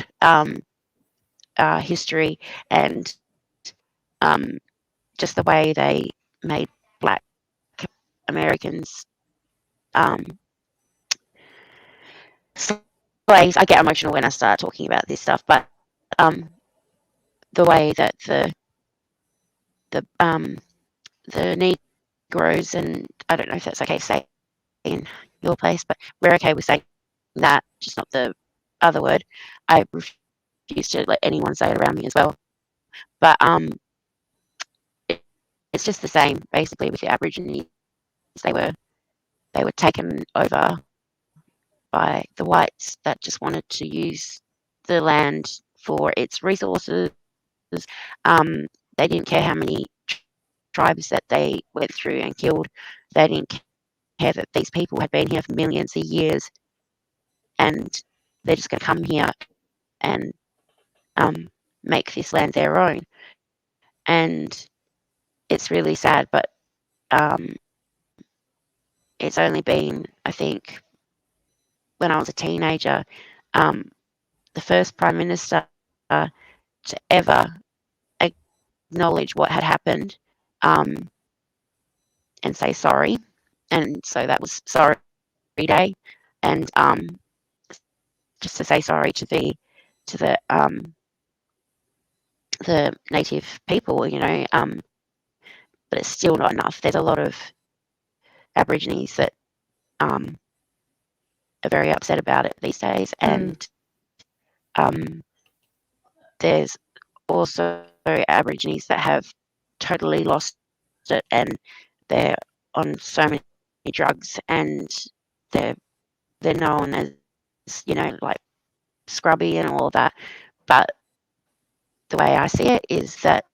history, and um, just the way they made black Americans, um, slaves. I get emotional when I start talking about this stuff, but um, the way that the the Negroes, and I don't know if that's okay to say in your place, but we're okay with saying that, just not the other word. I refuse to let anyone say it around me as well. But it, it's just the same basically with the Aborigines. They were they were taken over by the whites that just wanted to use the land for its resources. They didn't care how many tribes that they went through and killed. They didn't care that these people had been here for millions of years, and they're just going to come here and make this land their own. And it's really sad, but it's only been, I think, when I was a teenager, the first Prime Minister to ever acknowledge what had happened and say sorry. And so that was Sorry Day, and just to say sorry to the native people, but it's still not enough. There's a lot of Aborigines that are very upset about it these days, and there's also Aborigines that have totally lost it, and they're on so many drugs, and they're known as like scrubby and all of that. But the way I see it is that,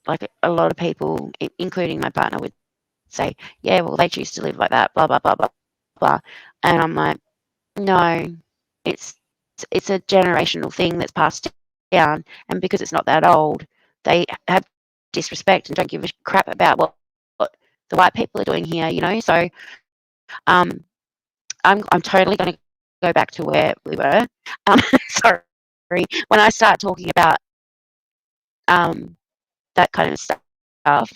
like, a lot of people, including my partner, would say, yeah, well, they choose to live like that, blah blah blah blah blah, and I'm like, no, it's a generational thing that's passed down, and because it's not that old, they have disrespect and don't give a crap about what the white people are doing here, So I'm totally going to go back to where we were. Sorry, when I start talking about that kind of stuff,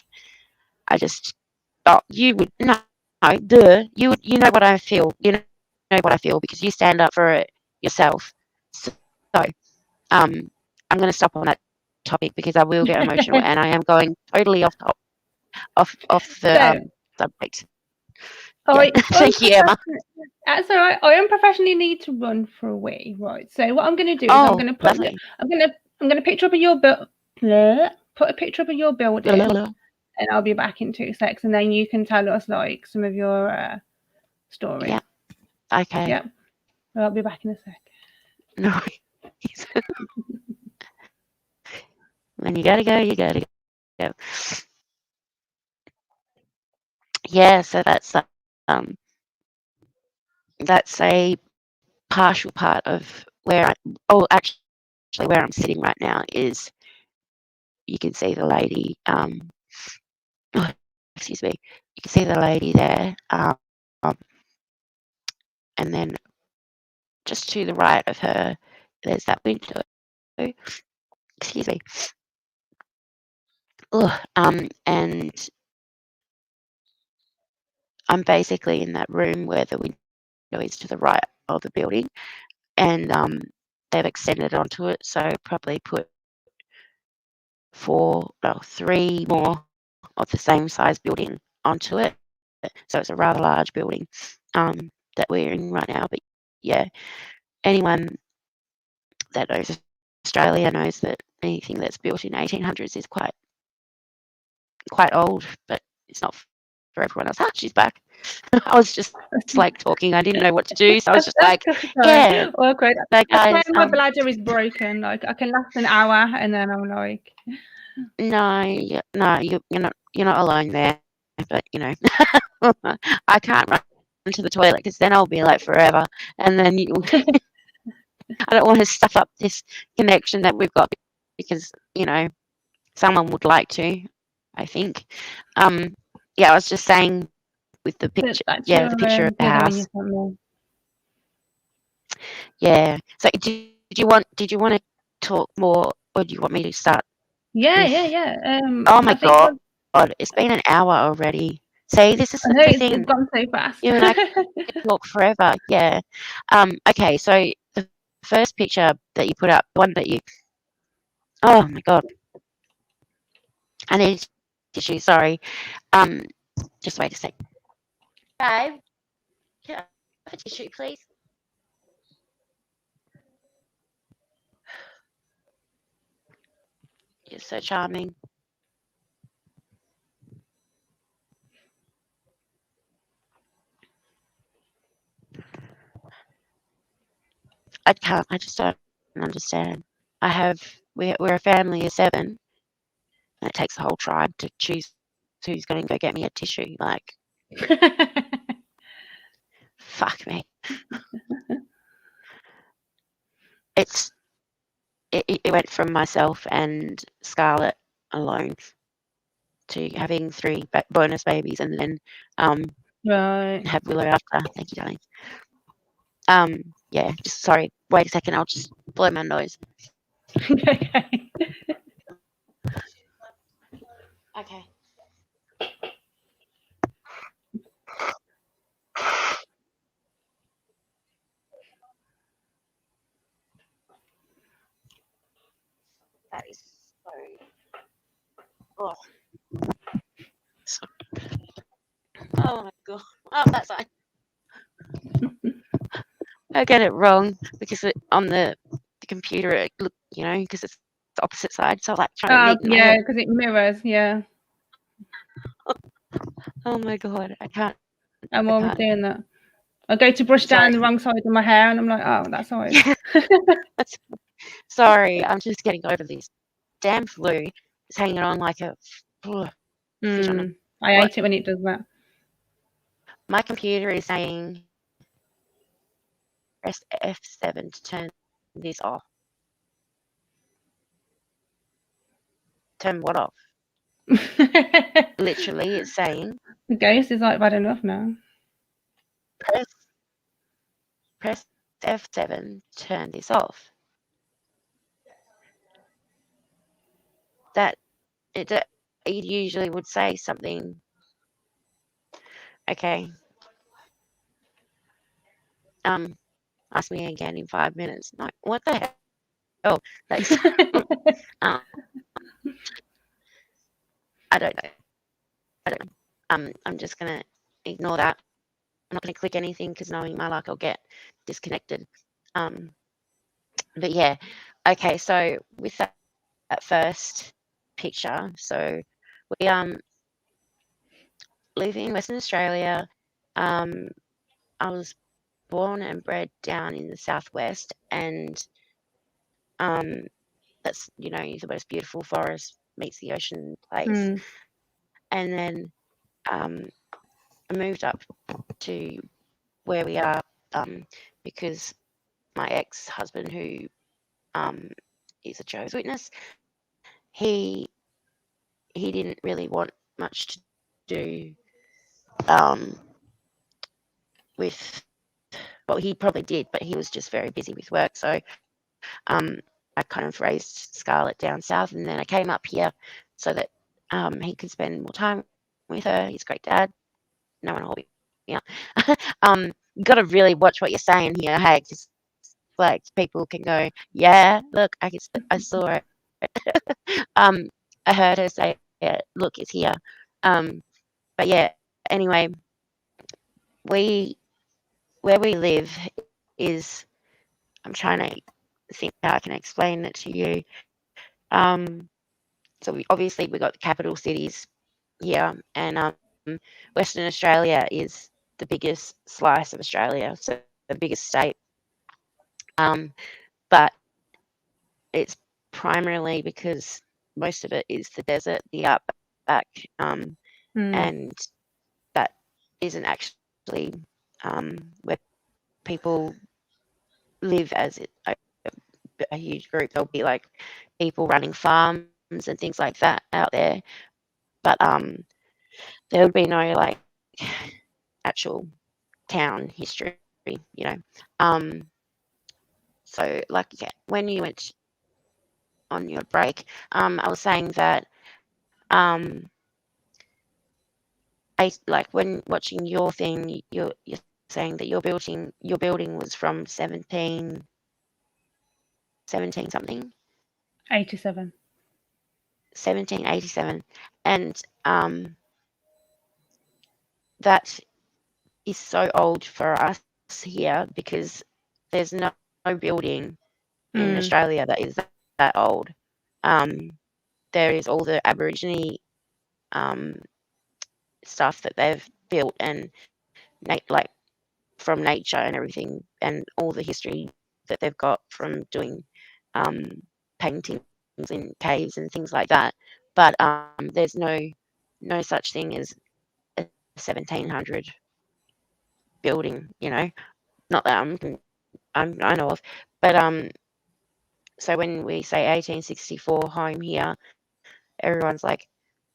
I just, oh, you would no, you know what I feel, what I feel, because you stand up for it yourself. So I'm going to stop on that topic because I will get emotional, and I am going totally off the subject. Yeah. Thank you, Emma. That's all right. I unprofessionally need to run for a wee, right? So what I'm going to do is I'm going to put I'm going to picture up of your put a picture up of your building, and I'll be back in 2 seconds, and then you can tell us like some of your stories. Yeah. Okay. Yeah. I'll be back in a sec. No. When you gotta go, you gotta go. Yeah. So that's a partial part of where actually where I'm sitting right now is, you can see the lady. Oh, excuse me. You can see the lady there, and then just to the right of her, there's that window. Excuse me. And I'm basically in that room where the window is to the right of the building, and they've extended onto it, so probably put 3 more of the same size building onto it. So it's a rather large building that we're in right now. But yeah, anyone that knows Australia knows that anything that's built in 1800s is quite old, but it's not for everyone else. She's back. I was just like talking. I didn't know what to do, so I was just like, yeah. Awkward. Like, guys, my bladder is broken. Like, I can last an hour, and then I'm like, no, you're not alone there. But I can't run to the toilet because then I'll be like forever, and then I don't want to stuff up this connection that we've got, because someone would like to, I think. Yeah, I was just saying with the picture. The picture of the house. Yeah. So did you want to talk more, or do you want me to start? Yeah. Oh my God, it's been an hour already. See, this is the thing. It's gone so fast. You and I can talk forever. Yeah. Okay. So the first picture that you put up, the one that you. Oh my God. I need tissue. Sorry. Just wait a sec. Babe, can I have a tissue, please? You're so charming. I just don't understand. We're a family of 7, and it takes a whole tribe to choose who's going to go get me a tissue. Like, fuck me. It's it went from myself and Scarlett alone to having 3 bonus babies, and then Right. have Willow after. Thank you, darling. Yeah, just sorry. Wait a second. I'll just blow my nose. Okay. Okay. That is so. Oh, oh my god. Oh, that's fine. I get it wrong because on the computer, it look, because it's the opposite side. So I like trying to Oh, neaten my yeah, head. because it mirrors, yeah. Oh my god, I can't. I'm I always can't. doing that. I go to brush Sorry. down the wrong side of my hair, and I'm like, oh, that side. Sorry, I'm just getting over this damn flu. It's hanging on like a fish on a. I What? hate it when it does that. My computer is saying press F7 to turn this off. Turn what off? Literally, it's saying The ghost is like bad enough now. press press F7 to turn this off. That it usually would say something. Okay. Ask me again in 5 minutes. Like, what the hell? That's, um, I don't know. I don't know. I'm just gonna ignore that. I'm not gonna click anything because knowing my luck, I'll get disconnected. But yeah, okay. So with that first picture, so we live in Western Australia. I was born and bred down in the southwest, and that's the most beautiful forest meets the ocean place. And then I moved up to where we are because my ex-husband, who is a Jehovah's Witness, he didn't really want much to do with, well, he probably did, but he was just very busy with work. So I kind of raised Scarlett down south, and then I came up here so that he could spend more time with her. He's a great dad. No one will be. Yeah. You got to really watch what you're saying here, hey, because like people can go, yeah, look, I saw it. um, I heard her say, yeah, look, it's here. But yeah, anyway, we where we live is, I'm trying to think how I can explain it to you. So we got the capital cities here, and Western Australia is the biggest slice of Australia, so the biggest state. But it's primarily because most of it is the desert, the outback, and that isn't actually where people live as a huge group. There'll be like people running farms and things like that out there, but there would be no like actual town history, you know. So like, yeah, when you went on your break, I was saying that I like when watching your thing, you're saying that your building was from 17 something, 87. 1787, and that is so old for us here because there's no building in Australia that is that old. There is all the Aborigine stuff that they've built, and like from nature and everything, and all the history that they've got from doing paintings in caves and things like that. But there's no such thing as a 1700 building, not that I know of. But so when we say 1864 home here, everyone's like,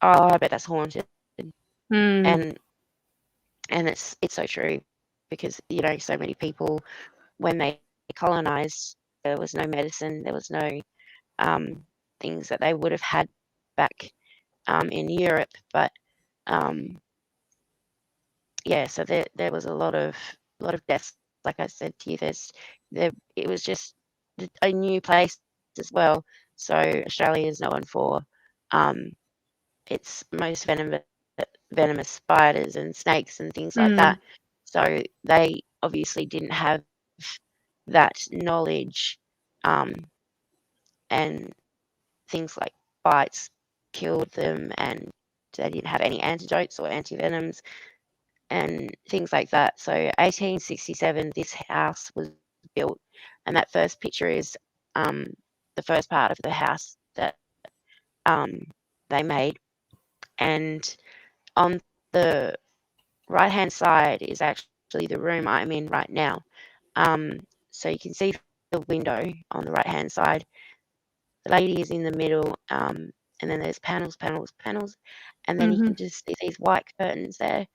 oh, I bet that's haunted. Mm. And it's so true, because so many people, when they colonized, there was no medicine, there was no things that they would have had back in Europe. But yeah, so there was a lot of deaths. Like I said to you, it was just a new place as well. So Australia is known for um, its most venomous spiders and snakes and things like Mm. that. So they obviously didn't have that knowledge, and things like bites killed them, and they didn't have any antidotes or antivenoms and things like that. So 1867, this house was built, and that first picture is the first part of the house that um, they made. And on the right hand side is actually the room I'm in right now. So you can see the window on the right hand side. The lady is in the middle, and then there's panels, panels, panels, and then you Mhm. can just see these white curtains there.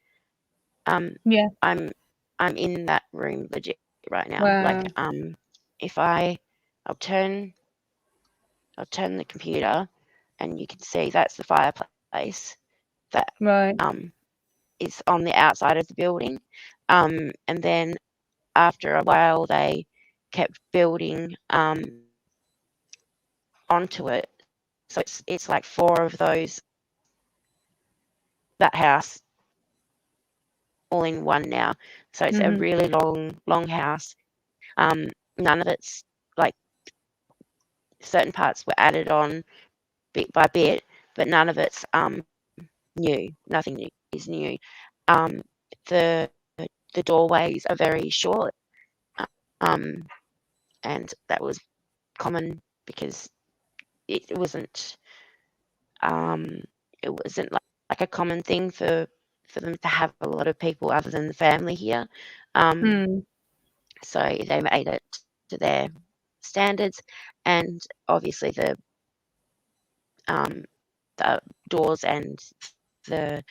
Um, Yeah. I'm I'm in that room legit right now. Like, Wow. if I'll turn I'll turn the computer, and you can see that's the fireplace that Right. um is on the outside of the building. And then after a while, they kept building onto it. So it's like four of those, that house, all in one now. So it's a Mhm. really long house. None of it's like, certain parts were added on bit by bit, but none of it's new. Nothing new is new. Um, the the doorways are very short, um, and that was common because it wasn't um, it wasn't like a common thing for them to have a lot of people other than the family here. Um, Mm. so they made it to their standards, and obviously um, the doors and the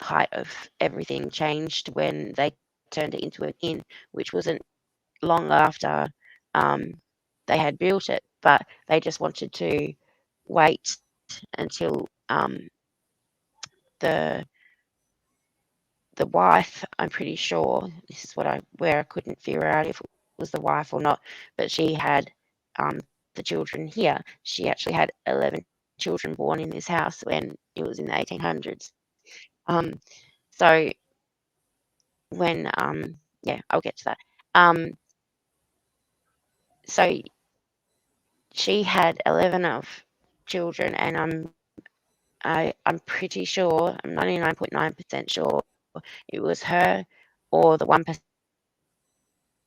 height of everything changed when they turned it into an inn, which wasn't long after um, they had built it, but they just wanted to wait until the the wife, I'm pretty sure, this is where I couldn't figure out if it was the wife or not, but she had the children here. She actually had 11 children born in this house when it was in the 1800s. Um, so when yeah, I'll get to that. So she had 11 of children, and I'm pretty sure, I'm 99.9% sure it was her, or the 1% it was her daughter,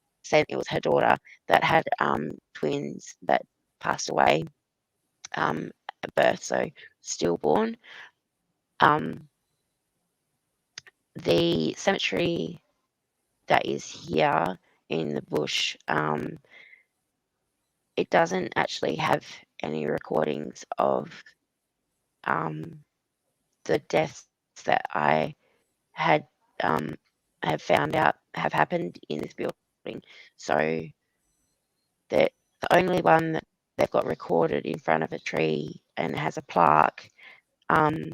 that had twins that passed away at birth, so stillborn. Um, the cemetery that is here in the bush, it doesn't actually have any recordings of um, the deaths that I had have found out have happened in this building. So the only one that they've got recorded in front of a tree and has a plaque um,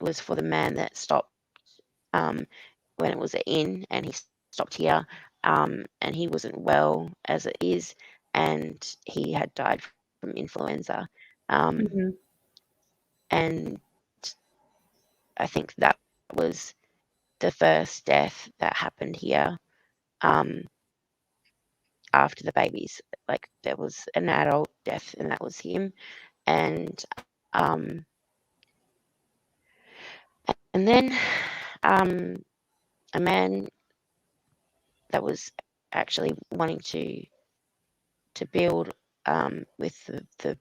was for the man that stopped um, when it was an inn, and he stopped here, and he wasn't well as it is, and he had died from influenza. Um, Mhm. and I think that was the first death that happened here um, after the babies. Like, there was an adult death, and that was him. And um, and then a man that was actually wanting to build with the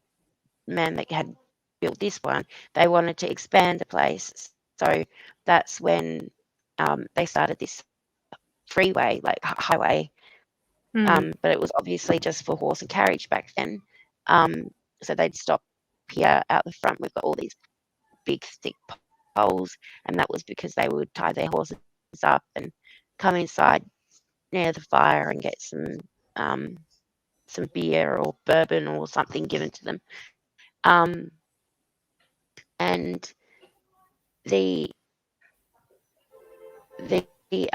man that had built this one. They wanted to expand the place, so that's when they started this freeway, like highway. Mm. But it was obviously just for horse and carriage back then. Um, so they'd stop here out the front. We've got all these big thick poles, and that was because they would tie their horses up and come inside near the fire and get some beer or bourbon or something given to them. And the the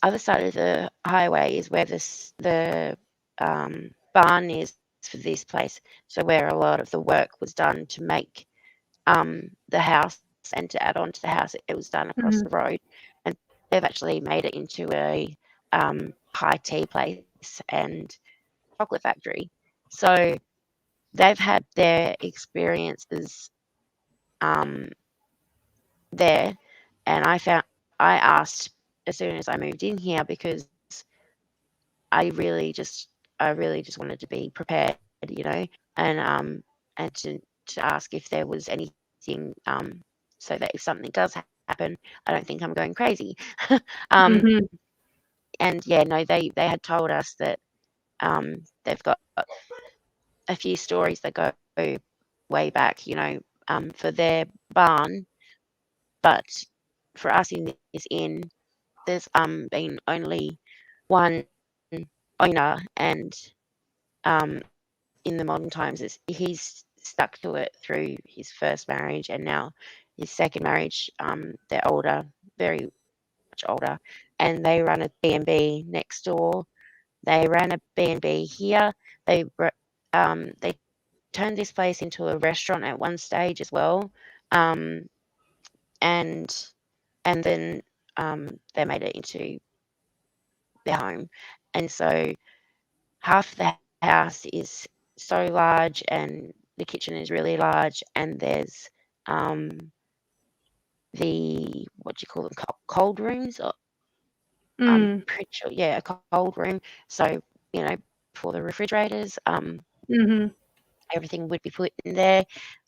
other side of the highway is where the barn is for this place. So where a lot of the work was done to make the house and to add on to the house, it was done across Mm. the road, and they've actually made it into a high tea place and chocolate factory. So they've had their experiences um, there, and I asked as soon as I moved in here because I really just I really just wanted to be prepared, and to ask if there was anything so that if something does happen, I don't think I'm going crazy. um, Mhm. and yeah, no, they had told us that they've got a few stories that go way back, for their barn, but for us in this inn, there's been only one owner, and in the modern times, he's stuck to it through his first marriage and now his second marriage. They're older, very much older, and they run a B&B next door. They ran a B&B here. They turned this place into a restaurant at one stage as well, um, and and then they made it into their home. And so half the house is so large, and the kitchen is really large, and there's the what do you call them, cold rooms, or I'm Mm. pretty sure, yeah, a cold room. So for the refrigerators, Mhm. everything would be put in there.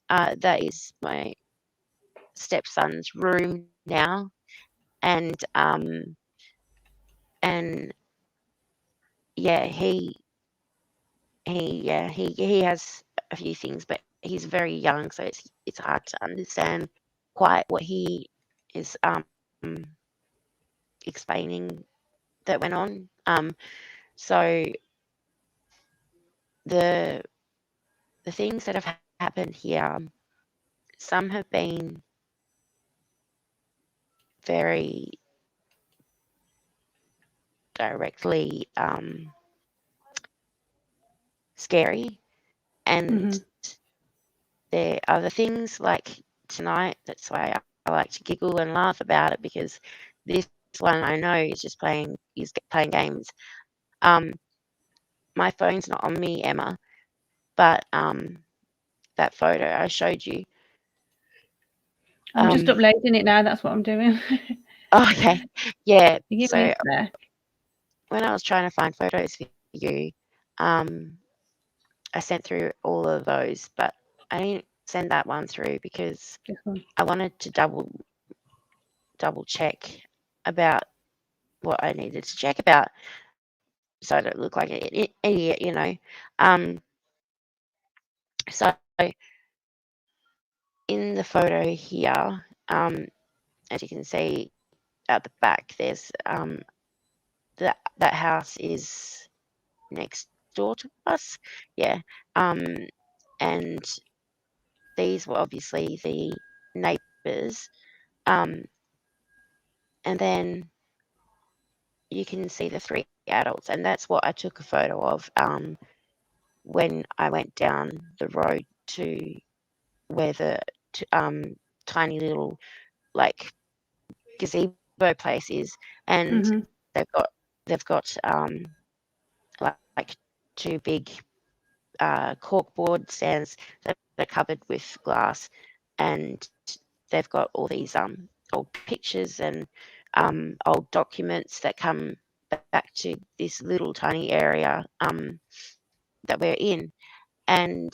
That is my stepson's room now, and and yeah, he has a few things, but he's very young, so it's hard to understand quite what he is explaining that went on. So the the things that have happened here, some have been very directly scary, and Mhm. there are other things like tonight. That's why I like to giggle and laugh about it, because this one I know is just playing games. Um, my phone's not on me, Emma, but that photo I showed you. I'm just Um, uploading it now. That's what I'm doing. okay, yeah. You give me So a sec. when I was trying to find photos for you, um, I sent through all of those, but I didn't send that one through because This one. I wanted to double check about what I needed to check about, so I don't look like an idiot. So in the photo here, as you can see at the back, there's that house is next door to us. Yeah. Um, and these were obviously the neighbours. Um, and then you can see the three adults, and that's what I took a photo of when I went down the road to where the tiny little like gazebo place is, and Mhm. they've got they've got like two big corkboard stands that are covered with glass, and they've got all these old pictures and old documents that come back to this little tiny area that we're in, and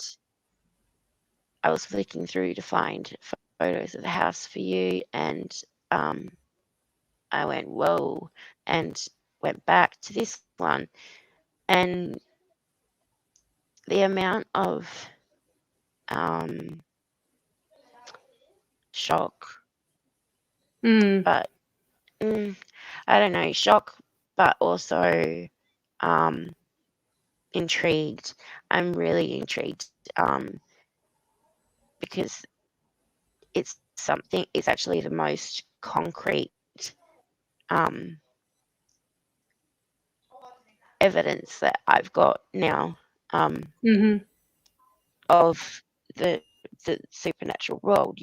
I was flicking through to find photos of the house for you, and I went, whoa, and went back to this one, and the amount of shock, but I don't know, shock, but also intrigued. I'm really intrigued because it's actually the most concrete evidence that I've got now of the supernatural world,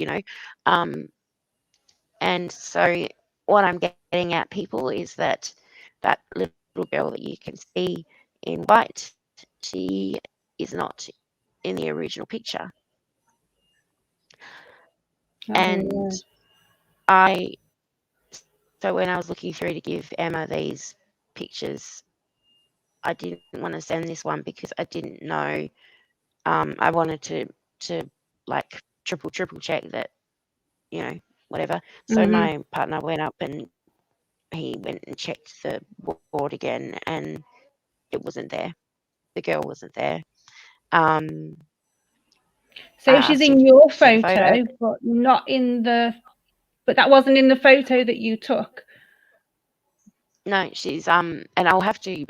and so what I'm getting at, people, is that that little girl that you can see in white, she is not in the original picture. And so when I was looking through to give Emma these pictures, I didn't want to send this one because I didn't know. I wanted to like triple check that, whatever. So my partner went up and he went and checked the board again, and it wasn't there. The girl wasn't there. So she's in your photo, but not in the. But that wasn't in the photo that you took. No, she's and I'll have to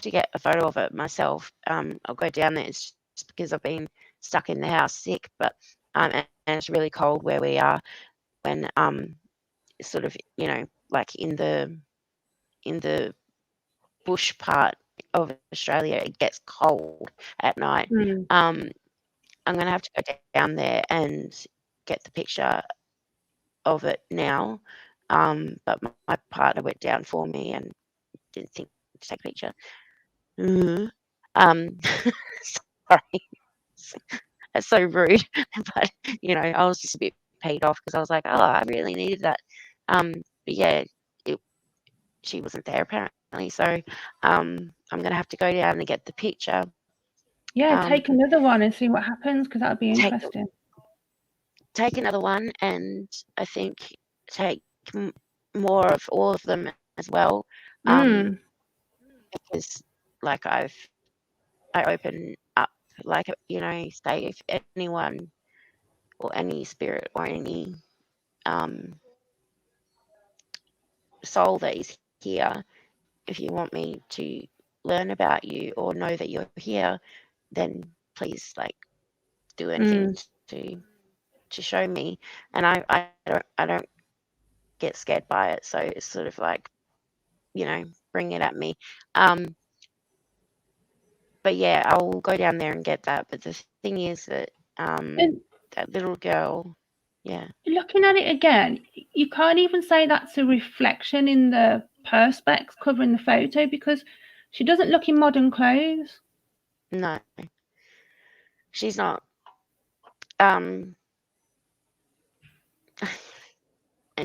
get a photo of it myself. I'll go down there. It's just because I've been stuck in the house sick, but and it's really cold where we are. When sort of like in the bush part of Australia, it gets cold at night. I'm gonna have to go down there and get the picture of it now. But my partner went down for me and didn't think to take a picture. Sorry, that's so rude. But I was just a bit paid off because I was like, oh, I really needed that. But yeah, she wasn't there apparently. So I'm gonna have to go down and get the picture. Yeah, take another one and see what happens, because that would be interesting. Take another one, and I think take more of all of them as well. Because like I open up, like, say if anyone or any spirit or any soul that is here, if you want me to learn about you or know that you're here, then please do anything to show me. And I don't get scared by it, so it's sort of like, bring it at me. But yeah, I'll go down there and get that. But the thing is that that little girl, yeah. Looking at it again, you can't even say that's a reflection in the perspex covering the photo, because she doesn't look in modern clothes. No, she's not. And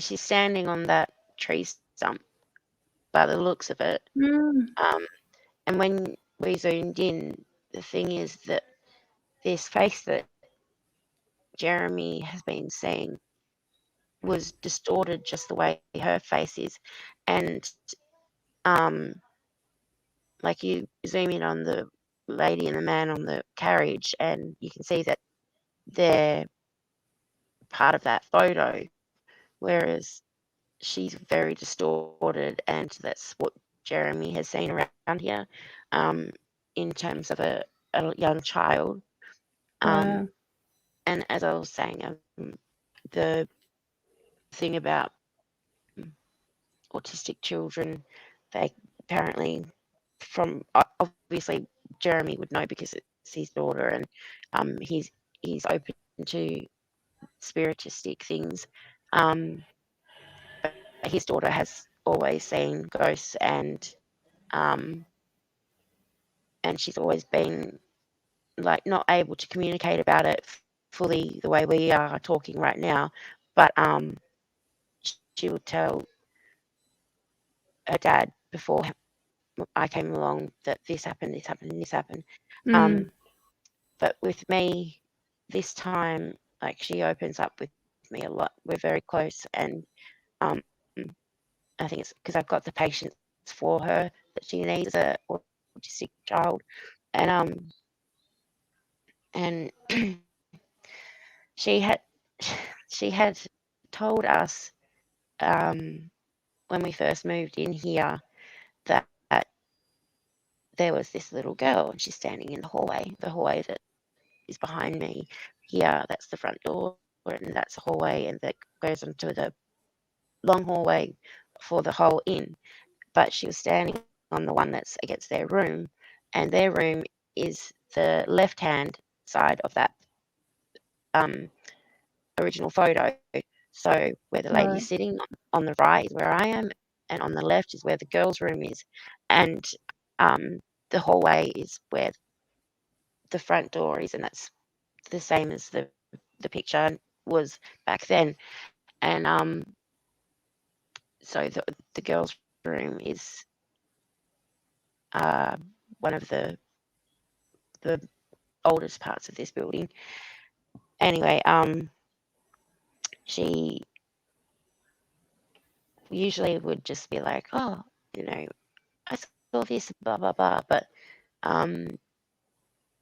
she's standing on that tree stump by the looks of it. And when we zoomed in, the thing is that this face that Jeremy has been seeing was distorted just the way her face is. And like, you zoom in on the lady and the man on the carriage, and you can see that they're part of that photo, whereas she's very distorted, and that's what Jeremy has seen around here, in terms of a young child. And as I was saying, the thing about autistic children, they apparently, from obviously Jeremy would know because it's his daughter, and he's open to spiritistic things. But his daughter has always seen ghosts, and she's always been not able to communicate about it fully the way we are talking right now. But she would tell her dad before I came along that this happened, this happened, and this happened. Mm. But with me, this time, like she opens up with me a lot. We're very close, and um, I think it's because I've got the patience for her that she needs as a autistic child, and and she had she had told us when we first moved in here that there was this little girl and she's standing in the hallway that is behind me here. That's the front door, and that's a hallway, and that goes onto the long hallway for the whole inn. But she was standing on the one that's against their room, and their room is the left hand side of that um, original photo. So where the lady's Right. sitting on the right is where I am, and on the left is where the girl's room is, and the hallway is where the front door is, and that's the same as the picture was back then. And so the girl's room is uh, one of the oldest parts of this building. Anyway, she usually would just be like, "Oh, you know, I saw this, blah blah blah," but um,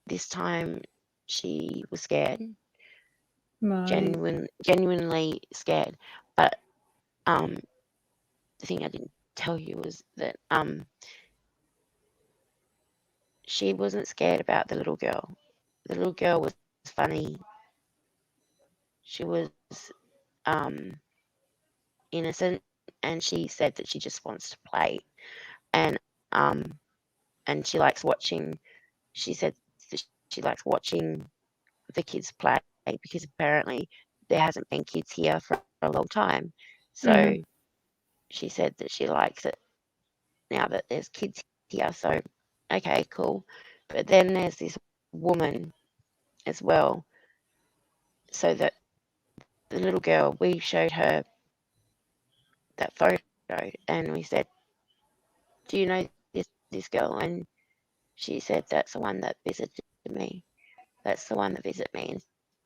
this time she was scared, Right. genuinely scared. But um, the thing I didn't tell you was that she wasn't scared about the little girl. The little girl was funny. She was um, innocent, and she said that she just wants to play, and and she likes watching. She said that she likes watching the kids play because apparently there hasn't been kids here for a long time. So Mm. she said that she likes it now that there's kids here. So okay, cool. But then there's this woman as well. So that the little girl, we showed her that photo and we said, "Do you know this girl?" And she said, "That's the one that visited me. That's the one that visited me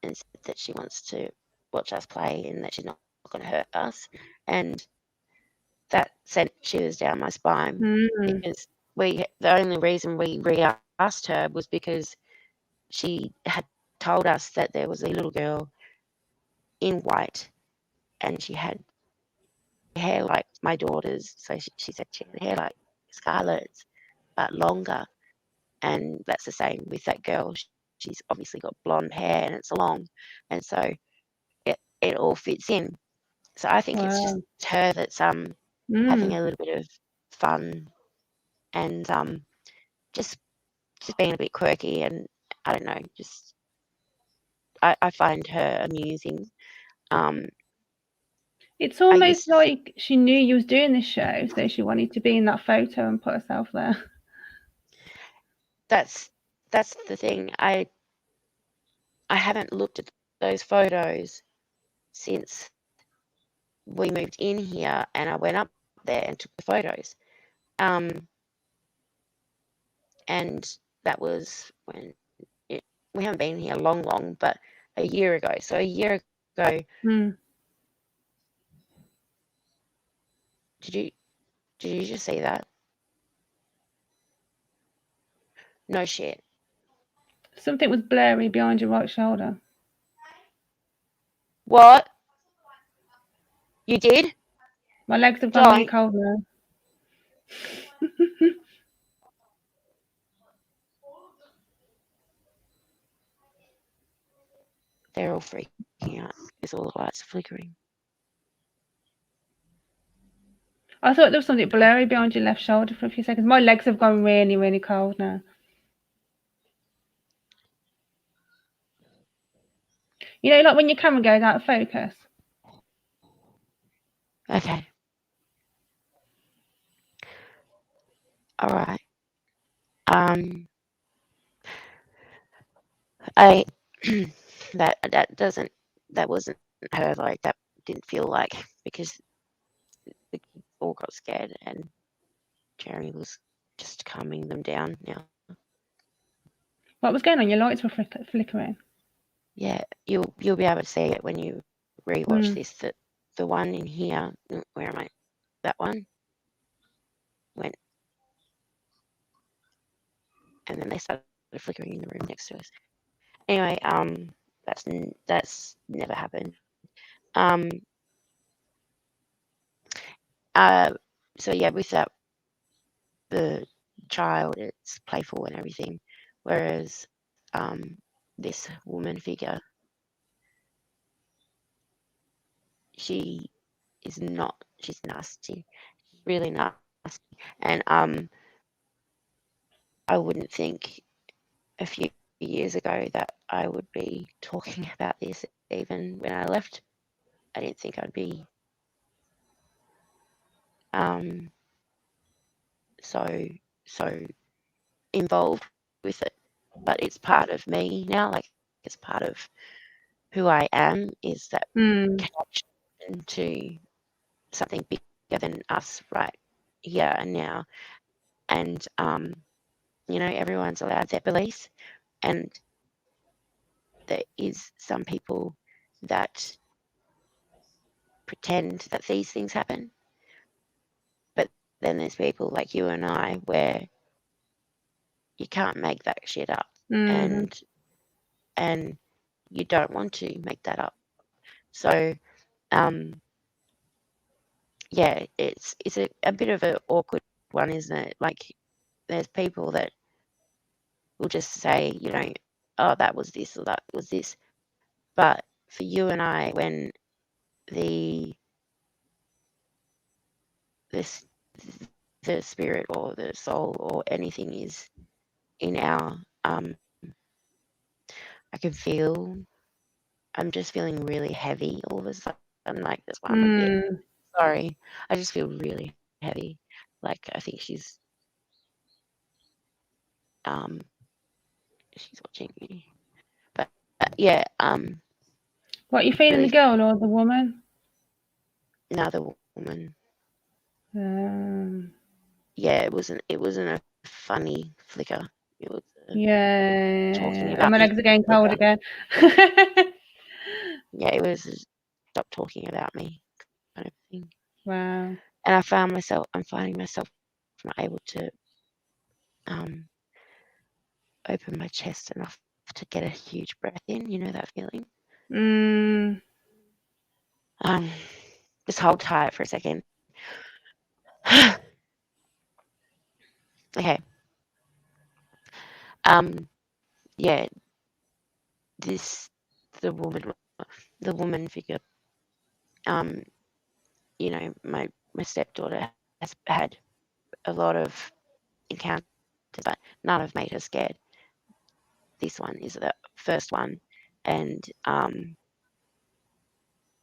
and said that she wants to watch us play and that she's not going to hurt us." And that sent shivers down my spine Mm. because the only reason we re-asked her was because she had told us that there was a little girl in white and she had hair like my daughter's. So she said she had hair like Scarlett's, but longer. And that's the same with that girl. She's obviously got blonde hair and it's long, and so it all fits in. So I think it's just Wow. her that's having Mm. a little bit of fun and just being a bit quirky, and I don't know, just I find her amusing. Um, It's I almost used like she knew you was doing this show, so she wanted to be in that photo and put herself there. that's the thing. I haven't looked at those photos since we moved in here, and I went up there and took the photos. Um, and that was when we haven't been here long, but a year ago. So a year ago, Mm. did you did you just see that? No shit. Something was blurry behind your right shoulder. What? You did? My legs have gone really Don't. cold now. They're all freaking out because all the lights are flickering. I thought there was something blurry behind your left shoulder for a few seconds. My legs have gone really, really cold now. You know, like when your camera goes out of focus. Okay. All right. Um, I that doesn't that wasn't her, like that didn't feel like, because the kids all got scared and Jeremy was. just calming them down now. What was going on? Your lights were flickering. Yeah, you'll be able to see it when you rewatch this. That the one in here, where am I? That one went, and then they started flickering in the room next to us. Anyway, that's never happened. So yeah, with that, the child, it's playful and everything, whereas this woman figure, she is not. She's nasty. She's really nasty, and I wouldn't think a few years ago that I would be talking about this. Even when I left, I didn't think I'd be so involved with it. But it's part of me now. Like, it's part of who I am, is that connection to something bigger than us right here and now. And everyone's allowed their beliefs, and there is some people that pretend that these things happen, but then there's people like you and I where you can't make that shit up, and you don't want to make that up. So yeah, it's a bit of an awkward one, isn't it? Like, there's people that will just say, oh, that was this or that was this. But for you and I, when the spirit or the soul or anything is in our, I can feel, I'm just feeling really heavy all of a sudden. Like, that's why I'm a bit sorry. I just feel really heavy. Like, I think she's watching me. But yeah, What, you feeling, really, the girl or the woman? another woman. Yeah, it wasn't a funny flicker. It was talking about and my me legs are getting cold flicker. again. Yeah, it was stop talking about me kind of thing. Wow. And I'm finding myself not able to open my chest enough to get a huge breath in. You know that feeling? Just hold tight for a second. Okay. Yeah, the woman figure, my stepdaughter has had a lot of encounters, but none have made her scared. This one is the first one, and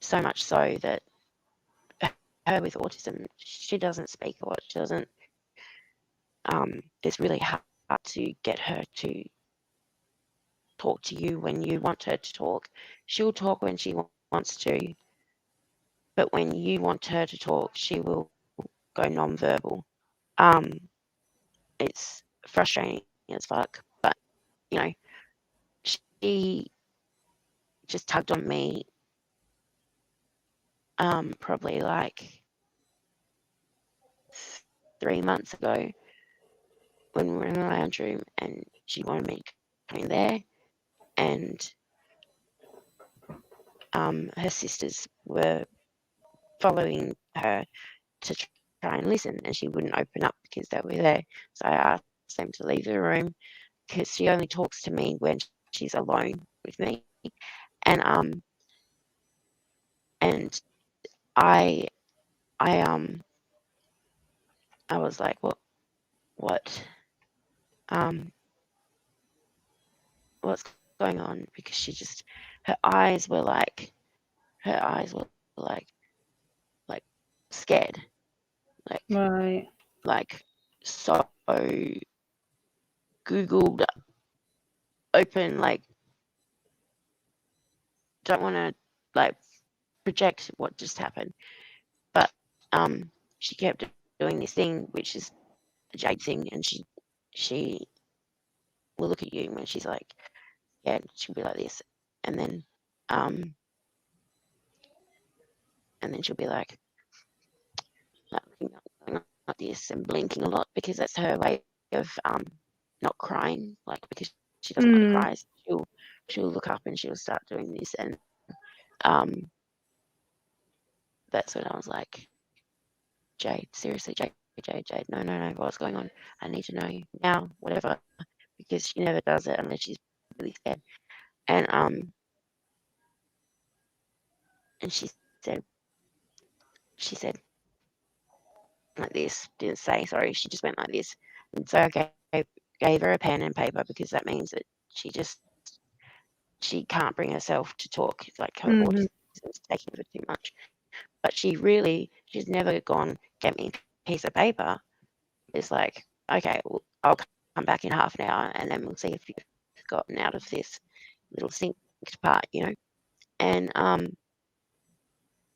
so much so that her with autism, she doesn't speak a lot. She doesn't. It's really hard to get her to talk to you when you want her to talk. She'll talk when she wants to, but when you want her to talk, she will go non-verbal. It's frustrating as fuck, but she just tugged on me probably like 3 months ago when we were in the lounge room, and she wanted me to come in there, and her sisters were following her to try and listen, and she wouldn't open up because they were there. So I asked them to leave the room because she only talks to me when she's alone with me, and I was like, what what's going on? Because her eyes were like like scared, Right. like so googled open, like don't want to like project what just happened, but she kept doing this thing which is the jade thing, and she will look at you when she's like, yeah, she'll be like this, and then she'll be like looking up, going like this and blinking a lot, because that's her way of not crying, like, because she doesn't want to cry. So she'll look up and she'll start doing this, and that's when I was like, Jade, seriously, Jade, no, what's going on? I need to know now, whatever, because she never does it unless she's really scared. And she said like this, didn't say sorry, she just went like this. And so I gave her a pen and paper, because that means that she can't bring herself to talk. It's like her autism is taking over too much. But she's never gone, get me a piece of paper. It's like, okay, well, I'll come back in half an hour and then we'll see if you've gotten out of this little synced part, And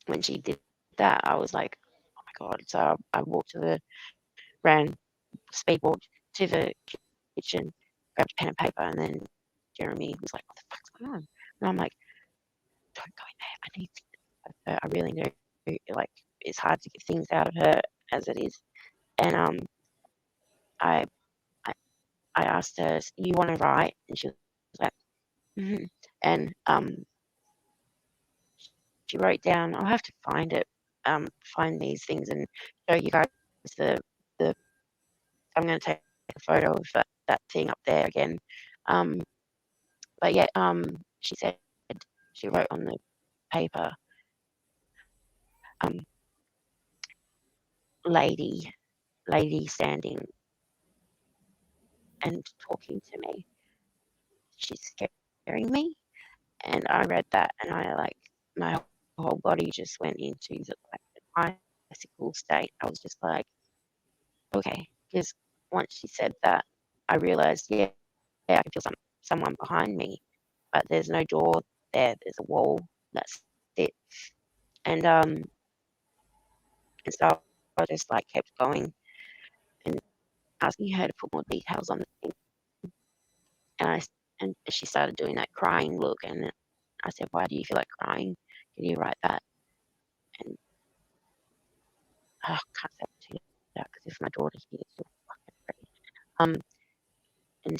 when she did that, I was like, oh my God. So I ran, speed walked to the kitchen, grabbed a pen and paper, and then Jeremy was like, what the fuck's going on? And I'm like, don't go in there. I need to get her. I really know, like, it's hard to get things out of her as it is. And I asked her, you want to write? And she was like, mm-hmm. And she wrote down, I'll have to find these things and show you guys the I'm going to take a photo of that thing up there again. But yeah, she said, she wrote on the paper, lady standing and talking to me. She's scaring me. And I read that, and my whole body just went into an icicle state. I was just like, okay, because once she said that, I realized, yeah, I can feel someone behind me, but there's no door there. There's a wall. That's it. And so I just like kept going and asking her to put more details on the thing. And she started doing that crying look, and I said, why do you feel like crying? Can you write that? And I can't say it to you because if my daughter hears, she'll fucking freak. And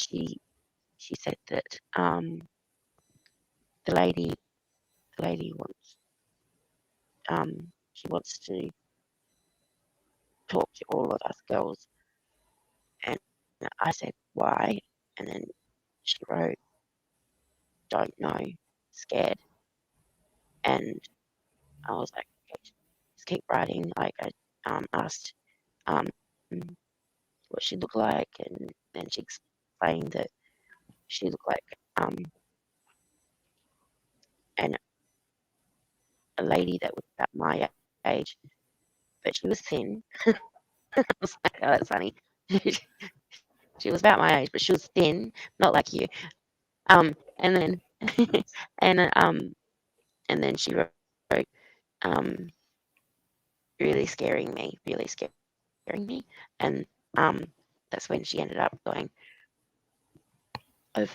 she said that the lady wants she wants to talk to all of us girls. And I said, why? And then she wrote, don't know, scared. And I was like, okay, just keep writing. Like, I asked what she looked like, and then she explained that she looked like and a lady that was about my age, but she was thin. I was like, oh, that's funny. She was about my age, but she was thin, not like you. And then and then she wrote, really scaring me, and that's when she ended up going over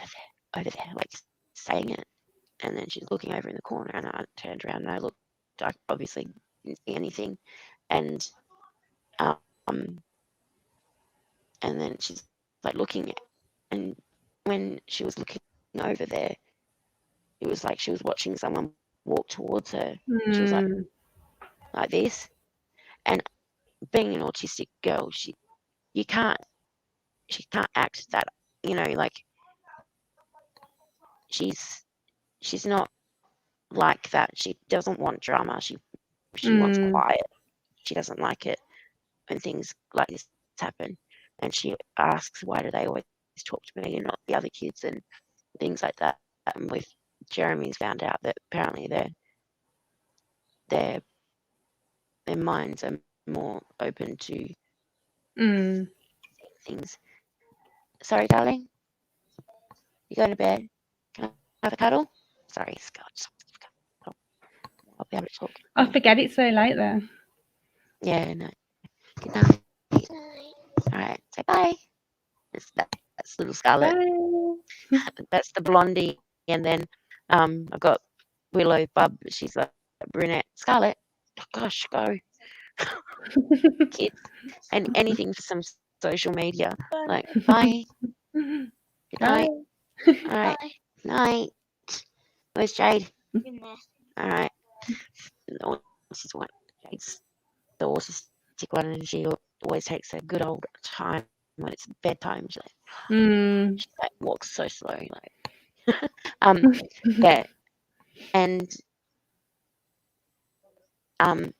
there, like saying it, and then she's looking over in the corner, and I turned around and I looked. I obviously didn't see anything, and then she's like looking at, and when she was looking over there, it was like she was watching someone walk towards her. She was like this, and being an autistic girl, she can't act that, like she's not like that. She doesn't want drama. She wants quiet. She doesn't like it when things like this happen. And she asks, why do they always talk to me and not the other kids, and things like that. And with Jeremy's found out that apparently their minds are more open to things. Sorry, darling. You going to bed? Can I have a cuddle? Sorry, Scott. I'll be able to talk. I forget it's so late there. Yeah, no. Good night. All right, say bye. That's little Scarlet. Bye. That's the blondie, and then I've got Willow Bub. She's like brunette. Scarlet. Oh, gosh, go kids and anything for some social media. Like bye, good Bye. night. All right, night. Where's Jade? All right. Oh, this is one. Jade's the autistic one, and she always takes a good old time when it's bedtime. Mm. She like walks so slow, like um, yeah, and um,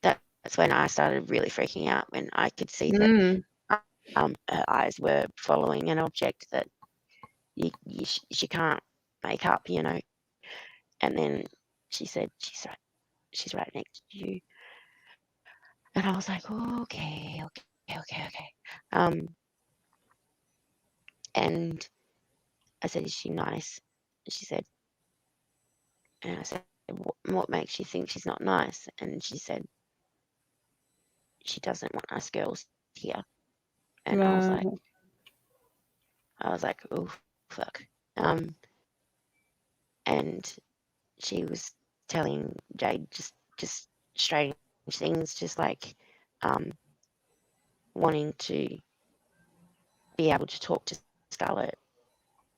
that's when I started really freaking out when I could see that Mm. her eyes were following an object that she can't make up, you know. And then she said she's right next to you, and I was like, oh, okay. And I said, is she nice? And she said, and I said, what makes you think she's not nice? And she said, she doesn't want us girls here. And Right. I was like, oh fuck. And she was telling Jade just strange things, just like wanting to be able to talk to Scarlett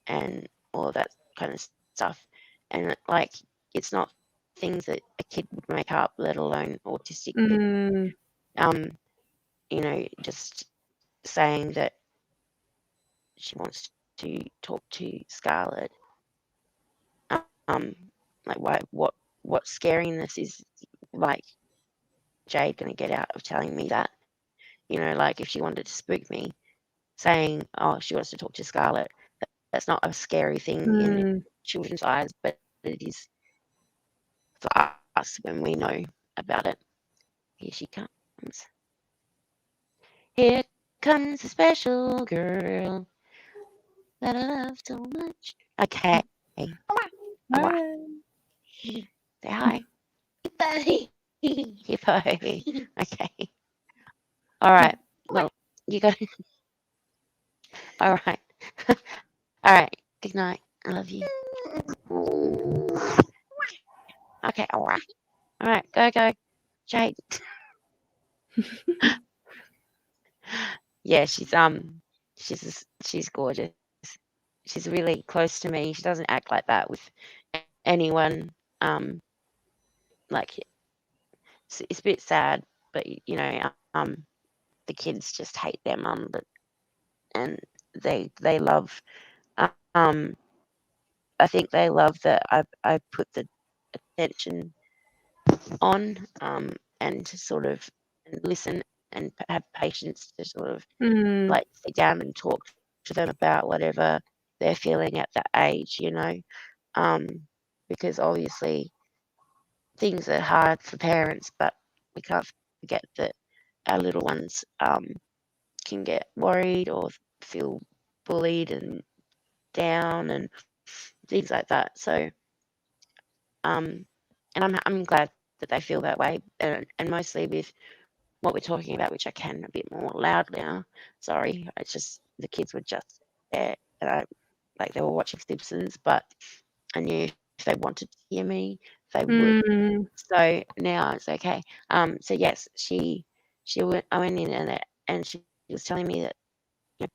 and all of that kind of stuff. And like, it's not things that a kid would make up, let alone autistic kid. Mm. You know, just saying that she wants to talk to Scarlett. Um, like what scariness is like Jade gonna get out of telling me that? You know, like if she wanted to spook me, saying, oh, she wants to talk to Scarlett, that's not a scary thing in Mm. children's eyes, but it is for us when we know about it. Here she comes. Here comes a special girl that I love so much. Okay. Alright. Bye. Say hi. Hippo. Okay. All right. Well, you go. All right. All right. Good night. I love you. Okay. All right. All right. Go. Jade. Yeah, she's gorgeous. She's really close to me. She doesn't act like that with anyone. Like it's a bit sad, but you know, the kids just hate their mum, but and they love. Um, I think they love that I put the attention on, and to sort of listen and have patience to sort of Mm. like sit down and talk to them about whatever they're feeling at that age, you know. Um, because obviously things are hard for parents, but we can't forget that our little ones can get worried or feel bullied and down and things like that. So, and I'm glad that they feel that way, and mostly with what we're talking about, which I can a bit more loud now. Sorry, it's just the kids were just there, and I like they were watching Simpsons, but I knew if they wanted to hear me, they would. Mm. So now it's okay. So yes, she went. I went in and she was telling me that you know,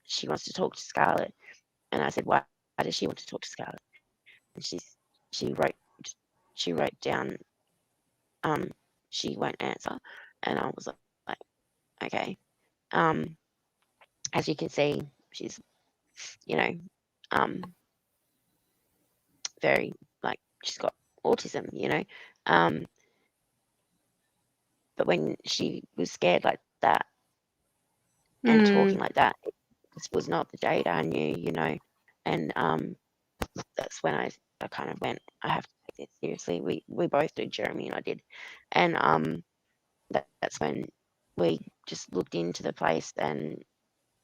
she wants to talk to Scarlett, and I said, why does she want to talk to Scarlett? And she wrote she wrote down um she won't answer, and I was like okay. Um, as you can see, she's you know um very like she's got autism, you know. Um, but when she was scared like that and talking Mm. like that, this was not the Jade I knew, you know. And that's when I kind of went, I have to take this seriously. We both did, Jeremy and I did, and that's when we just looked into the place, and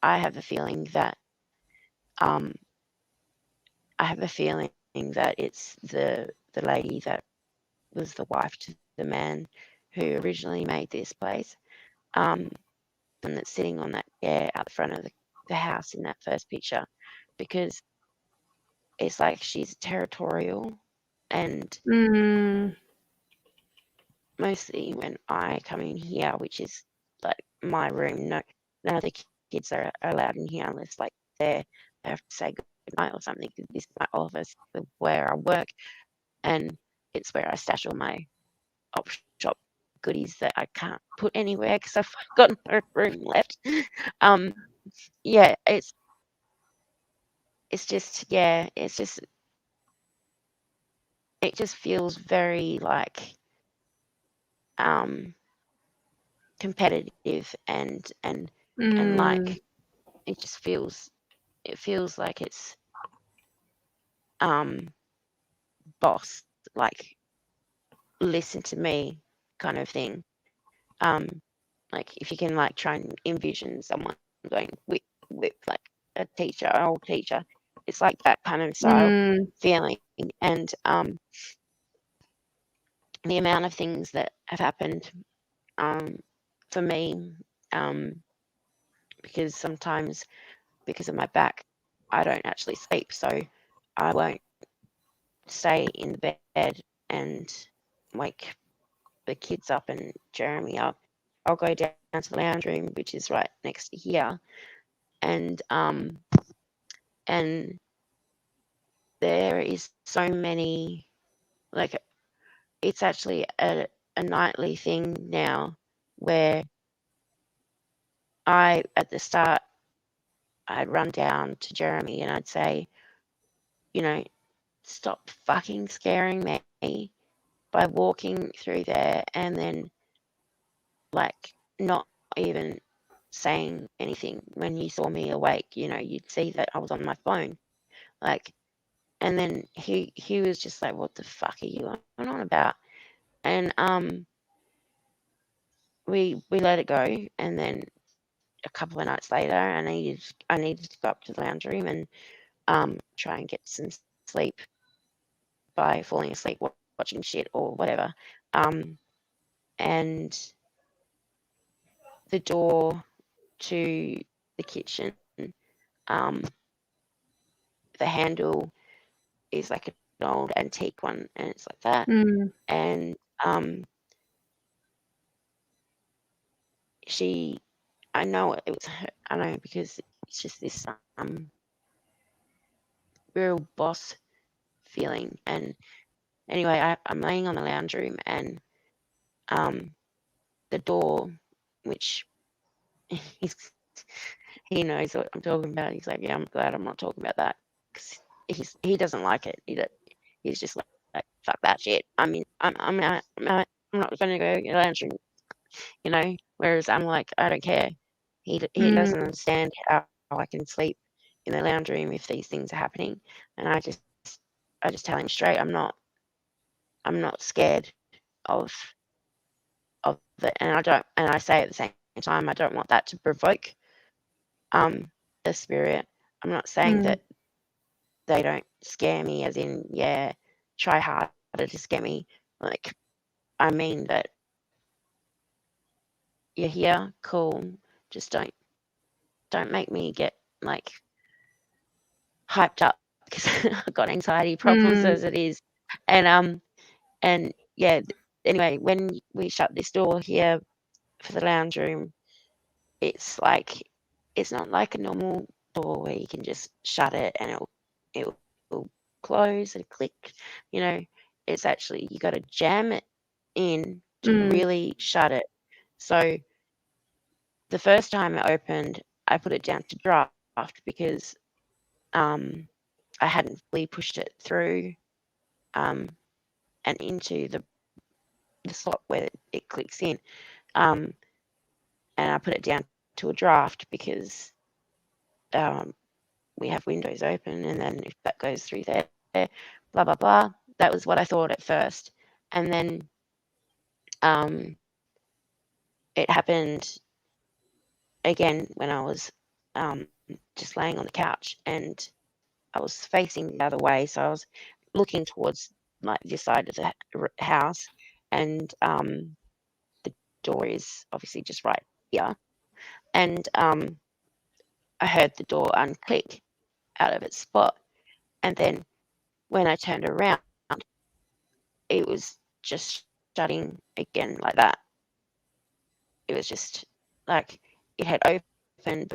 I have a feeling that um I have a feeling that it's the lady that was the wife to the man who originally made this place. Um, person that's sitting on that chair out the front of the house in that first picture, because it's like she's territorial, and Mm. mostly when I come in here, which is like my room, none of the kids are allowed in here unless like they have to say goodnight or something. 'Cause this is my office, where I work, and it's where I stash all my op shop goodies that I can't put anywhere because I've got no room left. Yeah, it's just, yeah, it just feels very like um competitive, and Mm. like it feels like it's um boss, like listen to me kind of thing. Like if you can like try and envision someone going with like a teacher, an old teacher, it's like that kind of style Mm. feeling. And the amount of things that have happened um for me, um because sometimes, because of my back, I don't actually sleep, so I won't stay in the bed and wake the kids up and Jeremy up. I'll go down to the lounge room, which is right next to here, and and there is so many, like, it's actually a nightly thing now, where at the start, I'd run down to Jeremy and I'd say, you know, stop fucking scaring me by walking through there, and then like not even saying anything when you saw me awake. You'd see that I was on my phone, like, and then he was just like, what the fuck are you on about? And we let it go, and then a couple of nights later, I needed to go up to the lounge room and try and get some sleep by falling asleep watching shit or whatever. And the door to the kitchen, um, the handle is like an old antique one, and it's like that. Mm. And she, I know it was her, I know, because it's just this real boss feeling. And anyway, I'm laying on the lounge room, and um, the door, which he's, he knows what I'm talking about. He's like, yeah, I'm glad I'm not talking about that, because he doesn't like it. He's just like, fuck that shit. I mean, I'm not going to go in the lounge room, Whereas I'm like, I don't care. He doesn't Mm. understand how I can sleep in the lounge room if these things are happening. And I just tell him straight, I'm not scared of it, and I say at the same time, I don't want that to provoke the spirit. I'm not saying Mm. that they don't scare me, as in, yeah, try harder to scare me. Like, I mean that you're here, cool. Just don't make me get like hyped up, because I've got anxiety problems Mm. as it is. And yeah, anyway, when we shut this door here for the lounge room, it's like, it's not like a normal door where you can just shut it and it'll close and click. You know, it's actually, you got to jam it in to Mm. really shut it. So the first time it opened, I put it down to draft because I hadn't fully pushed it through um, and into the slot where it clicks in. Um, and I put it down to a draft because um, we have windows open, and then if that goes through there, blah, blah, blah. That was what I thought at first. And then um, it happened again when I was just laying on the couch, and I was facing the other way. So I was looking towards like this side of the house, and the door is obviously just right here. and I heard the door unclick out of its spot, and then when I turned around, it was just shutting again like that. It was just like it had opened, but then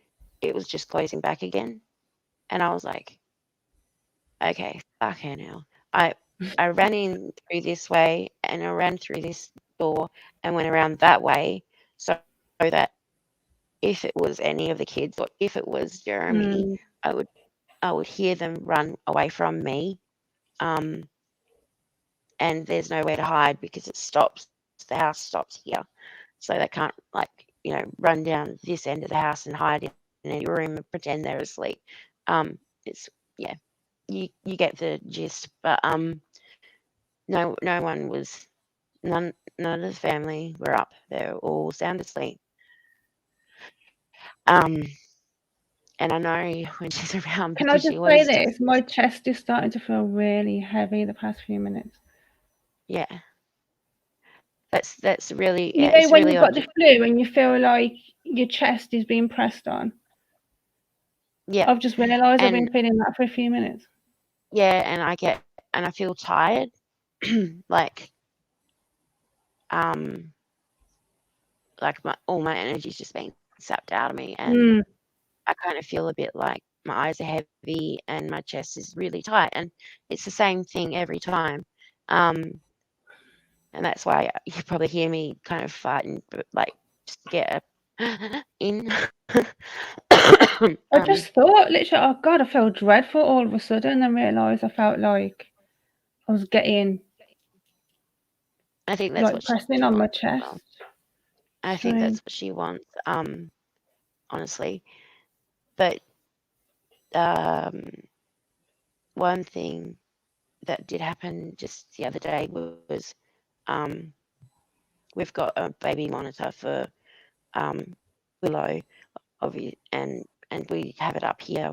it was just closing back again, and I was like, okay, fucking hell. I ran in through this way, and I ran through this door and went around that way, so that if it was any of the kids or if it was Jeremy, Mm. I would hear them run away from me. Um, and there's nowhere to hide because it stops. The house stops here, so they can't run down this end of the house and hide in any room and pretend they're asleep. It's yeah, you get the gist. But no one was none of the family were up. They were all sound asleep. Um, and I know when she's around Can I because she just say was just this? My chest is starting to feel really heavy the past few minutes. yeah. That's really You know, it's when really you've got odd. the flu and you feel like your chest is being pressed on. Yeah, I've just realised I've and been feeling that for a few minutes. yeah, and I feel tired, like um all my energy's just being sapped out of me, and Mm. I kind of feel a bit like my eyes are heavy and my chest is really tight, and it's the same thing every time. Um, and that's why you probably hear me kind of fighting, but like just to get a in. I just thought, literally, oh God, I felt dreadful all of a sudden, and realised I felt like I was getting I think that's like what she pressing on my wants as chest. well. I think Strange. that's what she wants. Honestly, but um, one thing that did happen just the other day was um, we've got a baby monitor for Willow, and we have it up here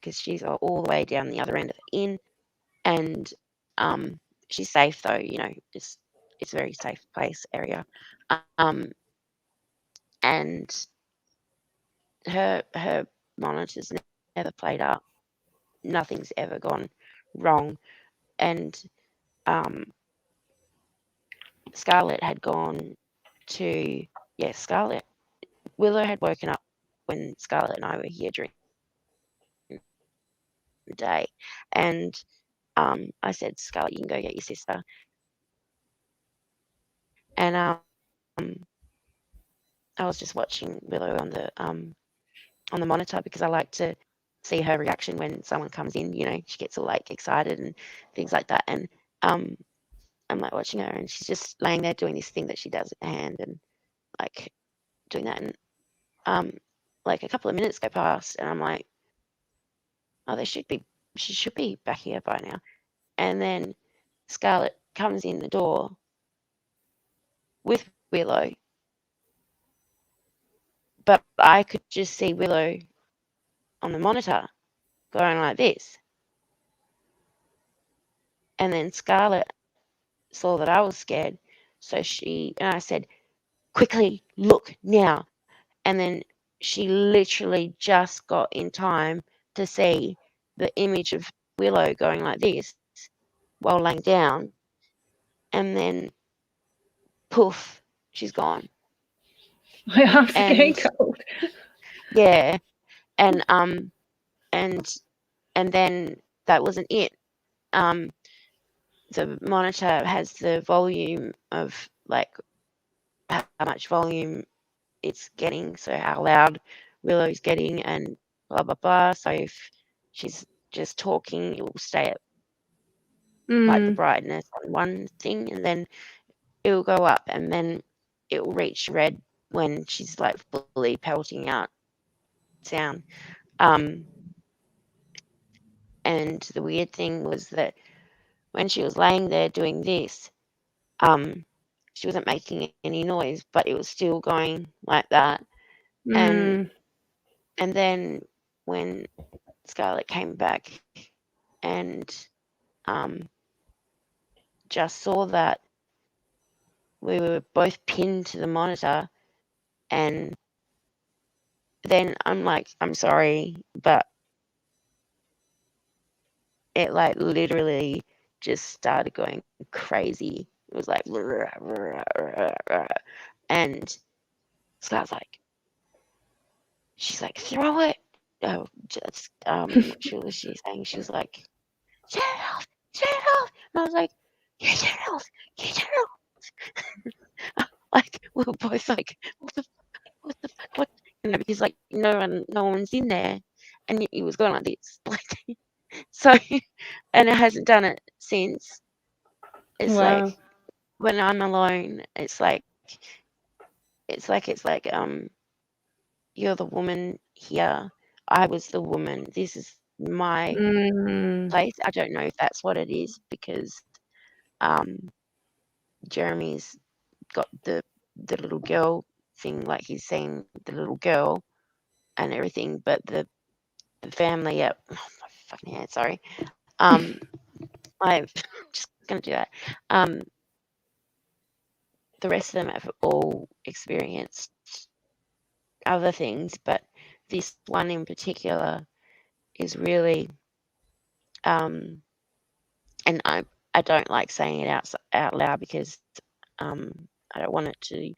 because she's all the way down the other end of the inn, and she's safe though. It's a very safe place area, um, and her monitors never played up. Nothing's ever gone wrong, and um, Scarlett had gone to Scarlett. Willow had woken up when Scarlett and I were here during the day, and I said, Scarlett, you can go get your sister, and I was just watching Willow on the monitor because I like to see her reaction when someone comes in. She gets all like excited and things like that, and um, I'm like watching her, and she's just laying there doing this thing that she does with her hand, and like doing that, and um, like a couple of minutes go past, and I'm like, oh, she should be back here by now, and then Scarlett comes in the door with Willow, but I could just see Willow on the monitor going like this, and then Scarlett saw that I was scared, so and I said, quickly look now, and then she literally just got in time to see the image of Willow going like this while laying down, and then poof, she's gone. My arms are getting And cold. yeah, and and and then that wasn't it. Um, the monitor has the volume of like how much volume it's getting, so how loud Willow's getting, and blah blah blah. So if she's just talking, it will stay at like the Mm. brightness on one thing, and then it will go up, and then it will reach red when she's like fully pelting out sound. Um, and the weird thing was that when she was laying there doing this, um, she wasn't making any noise, but it was still going like that. And Mm. and then when Scarlett came back and um, just saw that we were both pinned to the monitor, and then I'm like, I'm sorry, but it like literally just started going crazy. It was like, and Scott's like, she's like, throw it. Oh, just what was she saying? She was like, get it off, get it off. And I was like, you get it off, you get it off. Like we were both like, what the fuck, what? You know, because like no one's in there, and it was going like this, like so, and it hasn't done it since. It's like Wow. when I'm alone, it's like you're the woman here. I was the woman. This is my Mm. place. I don't know if that's what it is because um Jeremy's got the little girl thing, like he's seen the little girl and everything, but the family at oh my fucking head, sorry. I'm just gonna do that. The rest of them have all experienced other things, but this one in particular is really and I don't like saying it out loud because I don't want it to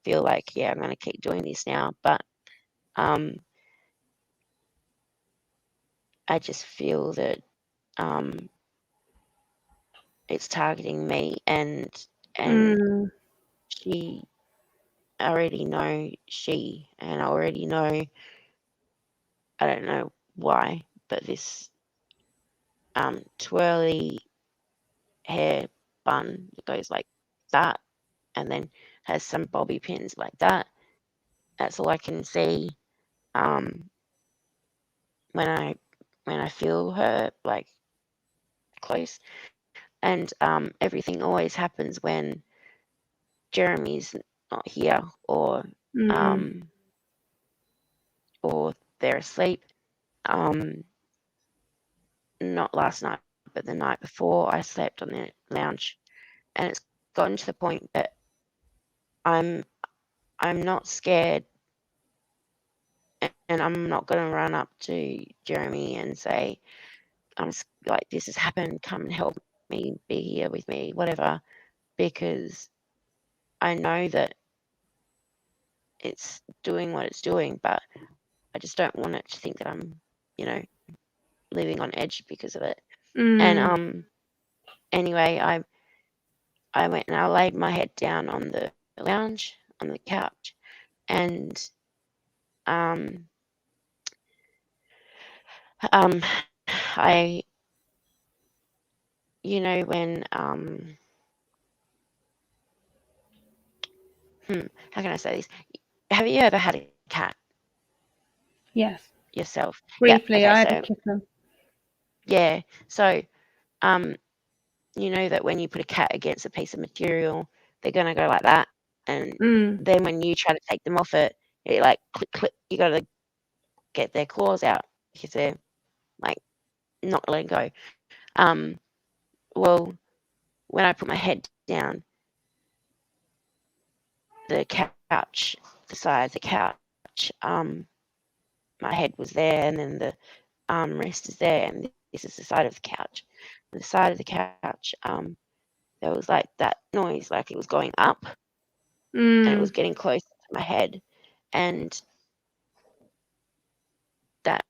feel like, yeah, I'm going to keep doing this now. But um, I just feel that um, it's targeting me, and Mm. she I already know and I already know, I don't know why, but this twirly hair bun that goes like that, and then has some bobby pins like that. That's all I can see um, when I feel her like close. And everything always happens when Jeremy's not here Mm. um, or they're asleep. Um, not last night, but the night before, I slept on the lounge, and it's gotten to the point that I'm I'm not scared, and I'm not going to run up to Jeremy and say, like, this has happened, come and help me, be here with me, whatever, because I know that it's doing what it's doing, but I just don't want it to think that I'm, you know, living on edge because of it. And Mm. anyway, I went and I laid my head down on the lounge on the couch, and um I, you know, when how can I say this? Have you ever had a cat Yes. yourself? Yeah. Briefly, Okay. I had a So kitten. yeah. So um you know that when you put a cat against a piece of material, they're gonna go like that, and Mm. then when you try to take them off it, it like click click. You got to get their claws out because they're like not letting go. Um, well, when I put my head down, the couch, the side of the couch, my head was there, and then the armrest is there, and this is the side of the couch. The side of the couch, there was like that noise, like it was going up, and it was Mm. getting close to my head, and that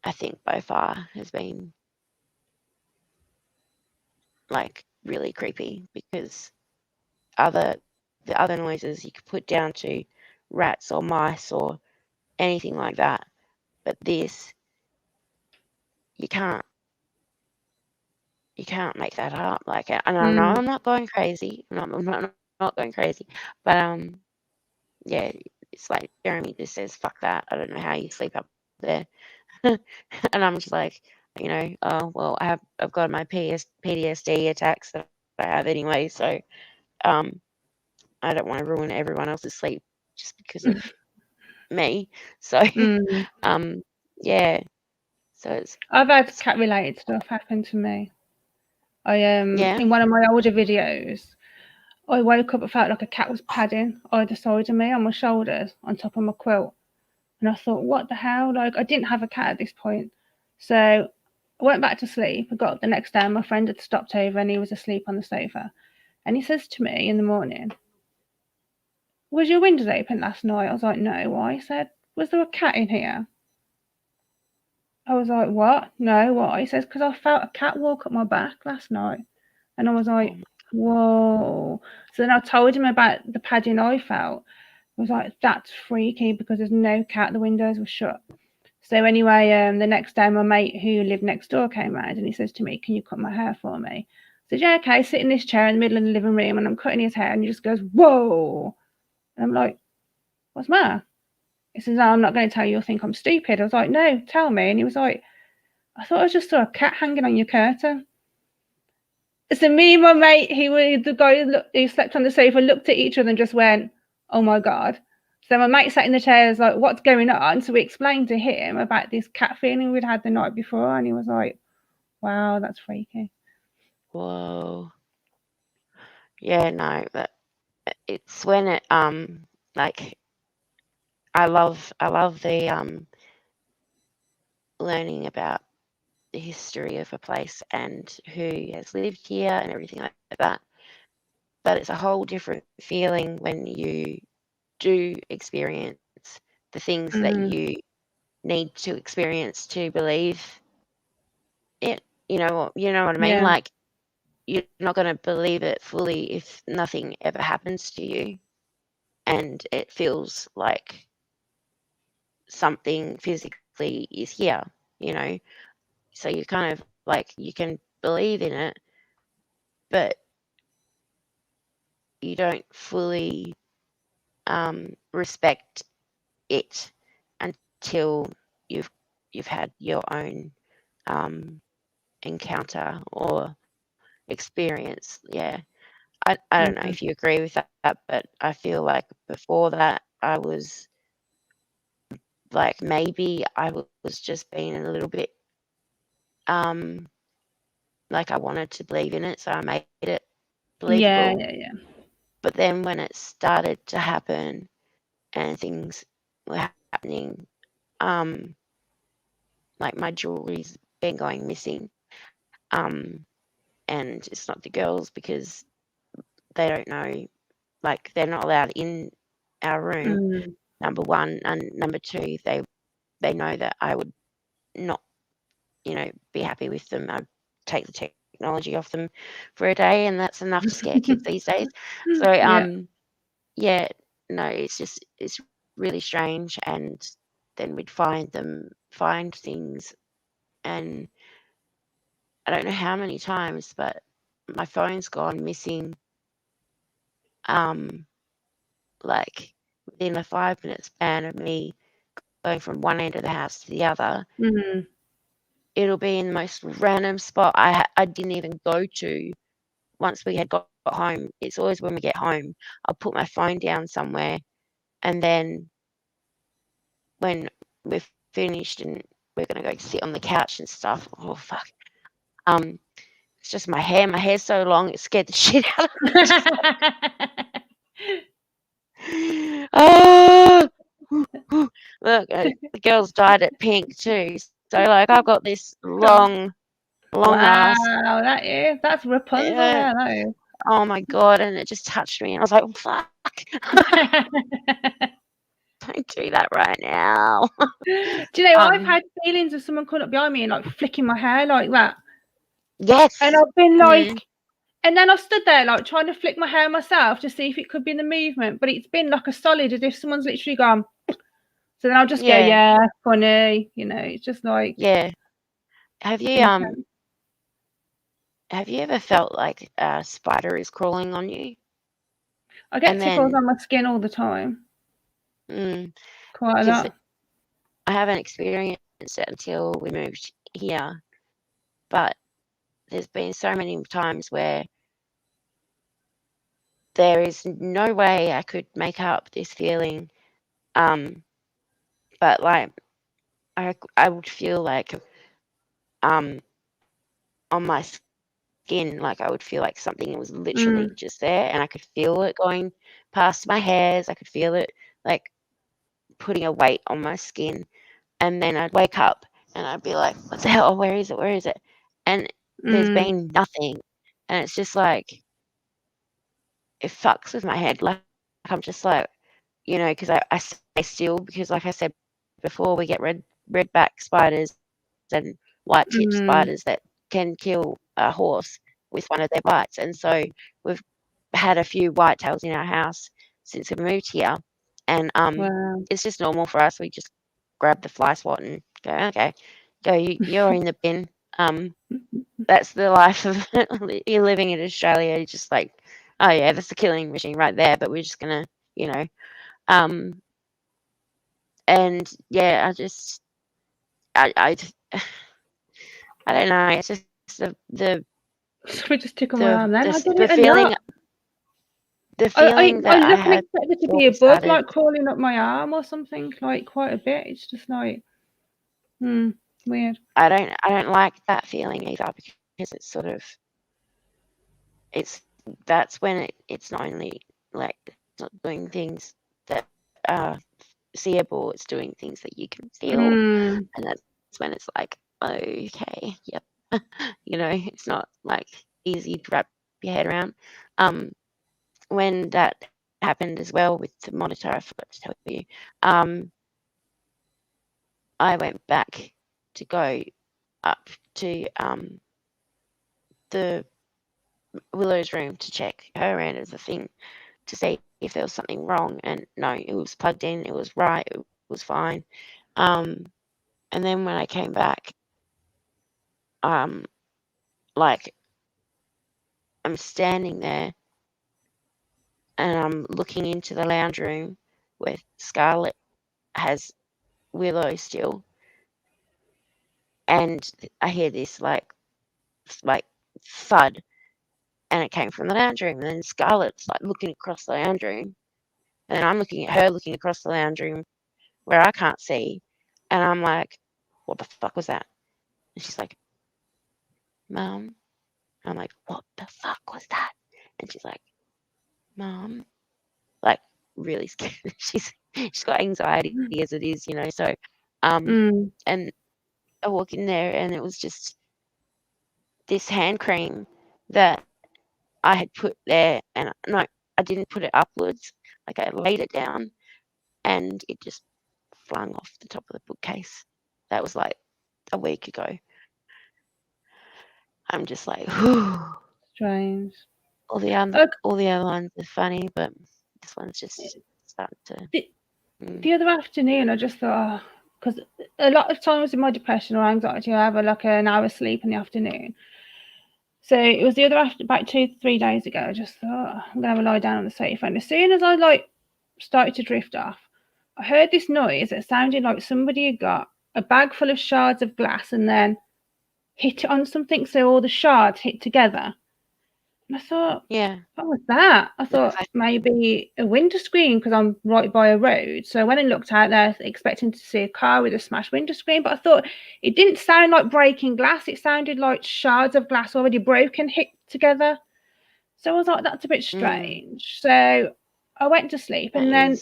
I think by far has been like really creepy because other the other noises you could put down to rats or mice or anything like that, but this you can't you can't make that up. Like, and I know Mm. I'm not going crazy. I'm not going crazy, but yeah, it's like Jeremy just says, "Fuck that." I don't know how you sleep up there, and I'm just like, oh well, I've got my PTSD attacks that I have anyway, so um, I don't want to ruin everyone else's sleep just because of me. So Mm. um, yeah, so it's I've had cat related stuff happen to me. I yeah, in one of my older videos, I woke up and felt like a cat was padding either side of me on my shoulders on top of my quilt. And I thought, what the hell? Like, I didn't have a cat at this point. So I went back to sleep. I got up the next day, and my friend had stopped over and he was asleep on the sofa. And he says to me in the morning, was your windows open last night? I was like, no. Why? He said, was there a cat in here? I was like, what? No, why? He says, because I felt a cat walk up my back last night. And I was like, whoa. So then I told him about the padding I felt. I was like, that's freaky because there's no cat. The windows were shut. So anyway, the next day my mate who lived next door came round and he says to me, can you cut my hair for me? I said, yeah, okay, sit in this chair in the middle of the living room, and I'm cutting his hair, and he just goes, whoa. And I'm like, what's the matter? He says, no, I'm not going to tell you, you'll think I'm stupid. I was like, no, tell me. And he was like, I thought I just saw a cat hanging on your curtain. So me and my mate, the guy who slept on the sofa, looked at each other and just went, oh my God. So my mate sat in the chair, was like, what's going on? So we explained to him about this cat feeling we'd had the night before, and he was like, wow, that's freaky. Whoa. Yeah, no, but it's when it like I love the learning about the history of a place and who has lived here and everything like that. But it's a whole different feeling when you do experience the things that you need to experience to believe it. You know what I mean? Yeah. Like, you're not going to believe it fully if nothing ever happens to you and it feels like something physically is here, you know. So you kind of like, you can believe in it, but you don't fully respect it until you've had your own encounter or experience. Yeah, I don't know if you agree with that, but I feel like before that I was like, maybe I was just being a little bit like, I wanted to believe in it, so I made it Yeah, believable. yeah. But then when it started to happen and things were happening, like my jewelry's been going missing, and it's not the girls because they don't know, like, they're not allowed in our room, number one, and number two, they know that I would not, be happy with them. I'd take the technology off them for a day, and that's enough to scare kids these days. So, Yeah. yeah, no, it's really strange, and then we'd find things, and I don't know how many times, but my phone's gone missing, like, within a 5-minute span of me going from one end of the house to the other. It'll be in the most random spot I didn't even go to once we had got home. It's always when we get home, I'll put my phone down somewhere, and then when we're finished and we're gonna go sit on the couch and stuff, oh fuck, it's just my hair. My hair's so long, it scared the shit out of me. Oh, look, the girls dyed it pink too. So like, I've got this long Wow, ass. that's Rapunzel, yeah, that is. Oh my god! And it just touched me, and I was like, oh, "Fuck, don't do that right now." Do you know, I've had feelings of someone coming up behind me and like flicking my hair like that. Yes. And I've been like, and then I stood there like trying to flick my hair myself to see if it could be in the movement, but it's been like a solid, as if someone's literally gone. So then I'll just go, yeah, funny, it's just like. Yeah. Have you ever felt like a spider is crawling on you? I get And tickles then, on my skin all the time. Quite a because lot. I haven't experienced it until we moved here, but there's been so many times where there is no way I could make up this feeling, but like I would feel like on my skin, like I would feel like something was literally just there, and I could feel it going past my hairs. I could feel it like putting a weight on my skin, and then I'd wake up and I'd be like, what the hell? Where is it? Where is it? And there's been nothing. And it's just like, it fucks with my head. Like, I'm just like, because I stay still because, like I said before, we get redback spiders and white tip spiders that can kill a horse with one of their bites. And so we've had a few whitetails in our house since we moved here, and Wow. it's just normal for us. We just grab the fly swat and go, okay, go, you're in the bin. That's the life of you're living in Australia. You're just like, oh yeah, that's the killing machine right there. But we're just gonna, and yeah, I don't know. It's just the So we just took them around then. I the, didn't the even feeling know. the feeling that I look and had expect it to before be a we bug started. like crawling up my arm or something, like quite a bit. It's just like, weird. I don't like that feeling either, because it's sort of that's when it's not only like it's not doing things that are seeable, it's doing things that you can feel, and that's when it's like, okay, yep, it's not like easy to wrap your head around. When that happened as well with the monitor, I forgot to tell you, I went back to go up to the Willow's room to check her end of the thing to see if there was something wrong, and no, it was plugged in, it was right, it was fine. And then when I came back, like, I'm standing there and I'm looking into the lounge room where Scarlett has Willow still, and I hear this like thud, and it came from the lounge room. And then Scarlett's like looking across the lounge room, and then I'm looking at her looking across the lounge room where I can't see, and I'm like, what the fuck was that? And she's like, Mum. I'm like, what the fuck was that? And she's like, Mum, like really scared. she's got anxiety as it is, So, and I walk in there, and it was just this hand cream that I had put there, and no, I didn't put it upwards. Like, I laid it down, and it just flung off the top of the bookcase. That was like a week ago. I'm just like, whew. Strange. All the other ones are funny, but this one's just starting to. The other afternoon, I just thought, because a lot of times in my depression or anxiety, I have like an hour sleep in the afternoon. So it was the other after about 2-3 days ago. I just thought, I'm gonna have a lie down on the sofa, and as soon as I started to drift off, I heard this noise that sounded like somebody had got a bag full of shards of glass and then hit it on something, so all the shards hit together. And I thought, Yeah. what was that? I thought maybe a window screen because I'm right by a road. So I went and looked out there expecting to see a car with a smashed window screen, but I thought it didn't sound like breaking glass. It sounded like shards of glass already broken hit together. So I was like, that's a bit strange. So I went to sleep, and then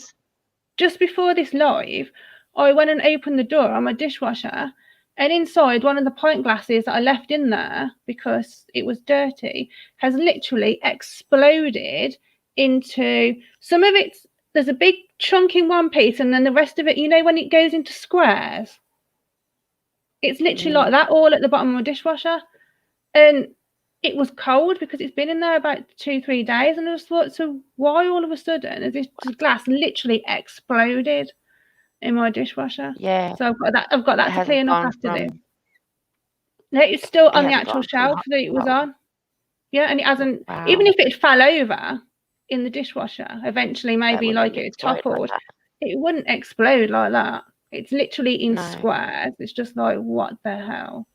just before this live, I went and opened the door on my dishwasher, and inside, one of the pint glasses that I left in there because it was dirty has literally exploded into some of it. There's a big chunk in one piece, and then the rest of it, when it goes into squares, it's literally like that, all at the bottom of my dishwasher. And it was cold because it's been in there about 2-3 days, and I just thought, so why all of a sudden has this glass literally exploded in my dishwasher? Yeah. So I've got that to clean up after this. No, it's still on the actual shelf that it was on. Yeah, and it hasn't. Even if it fell over in the dishwasher, eventually maybe like it toppled, it wouldn't explode like that. It's literally in squares. It's just like, what the hell?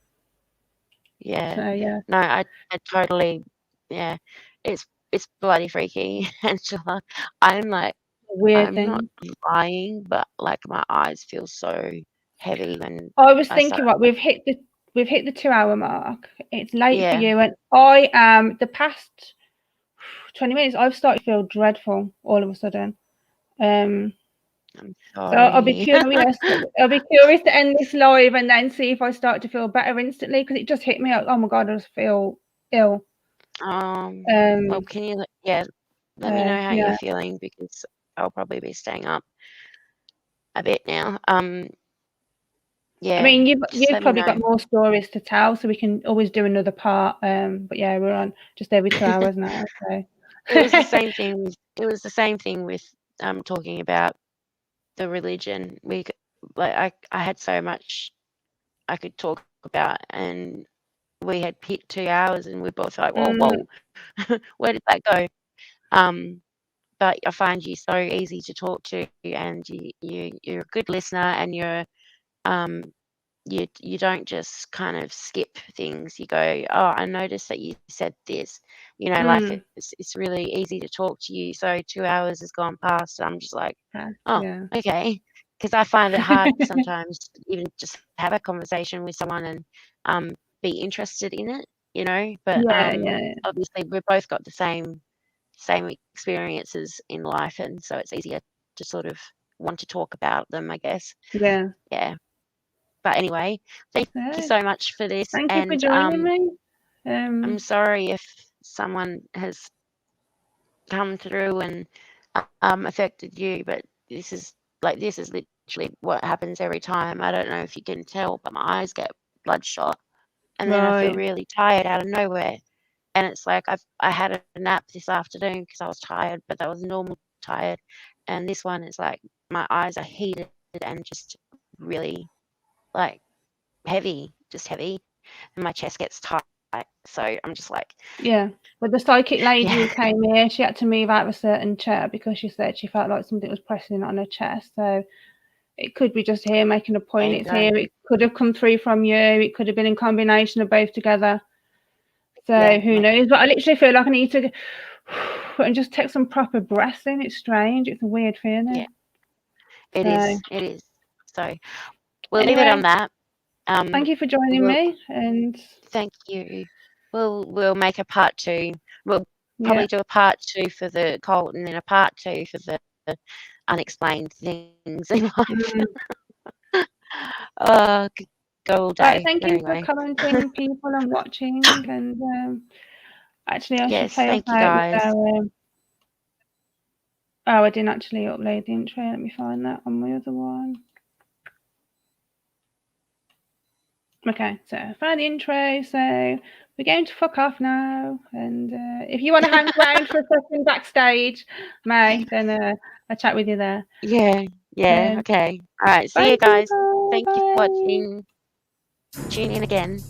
Yeah. So yeah. No, I totally. Yeah, it's bloody freaky, Angela. I'm like, Weird I'm not thing. lying, but like my eyes feel so heavy when I was thinking, right, we've hit the 2-hour mark. It's late for Yeah. you, and I am the past 20 minutes. I've started to feel dreadful all of a sudden. I'm So I'll be sorry. curious. I'll be curious to end this live and then see if I start to feel better instantly, because it just hit me like, oh my god, I just feel ill. Well, can you let me know how you're Yeah. feeling, because I'll probably be staying up a bit now. I Yeah, mean, just you've let me probably got know. more stories to tell, so we can always do another part. But yeah, we're on just every 2 hours now. So It was the same thing with talking about the religion. I had so much I could talk about, and we had hit 2 hours, and we're both like, whoa, mm, whoa, where did that go? Um, but I find you so easy to talk to, and you're a good listener, and um, you don't just kind of skip things. You go, oh, I noticed that you said this. Like mm, it's really easy to talk to you. So 2 hours has gone past. And I'm just like, oh, yeah, okay. Because I find it hard sometimes to even just have a conversation with someone and be interested in it. But yeah, obviously we've both got the same experiences in life, and so it's easier to sort of want to talk about them, I guess. yeah. Yeah. But anyway, thank you So, so much for this, thank you for and joining me. I'm sorry if someone has come through and affected you, but this is literally what happens every time. I don't know if you can tell, but my eyes get bloodshot, and then I feel Right, really tired out of nowhere. And it's like I had a nap this afternoon because I was tired, but that was normal tired. And this one is like my eyes are heated and just really like just heavy, and my chest gets tight. So I'm just like, yeah. But the psychic lady yeah, who came here, she had to move out of a certain chair because she said she felt like something was pressing on her chest. So it could be just here making a there point. you It's go. here. It could have come through from you. It could have been in combination of both together. So Yeah, who knows? But I literally feel like I need to and just take some proper breaths in. It's strange. It's a weird yeah, feeling. it So is. It is. So we'll leave it on anyway, that. thank you for joining We'll me. And thank you. We'll make a part two. We'll yeah, probably do a part two for the cult, and then a part two for the unexplained things in life. mm. Could go all Right. day. Thank But you for anyway, commenting, people, and watching. And actually, I should yes, play us thank you out with guys. our. Oh, I didn't actually upload the intro. Let me find that on my other one. Okay, so I found the intro. So we're going to fuck off now. And if you want to hang around for a second backstage, May, then I'll chat with you there. Yeah, yeah, Um, okay. All right, see bye, you guys. people. Thank you for Bye. watching. Tune in again.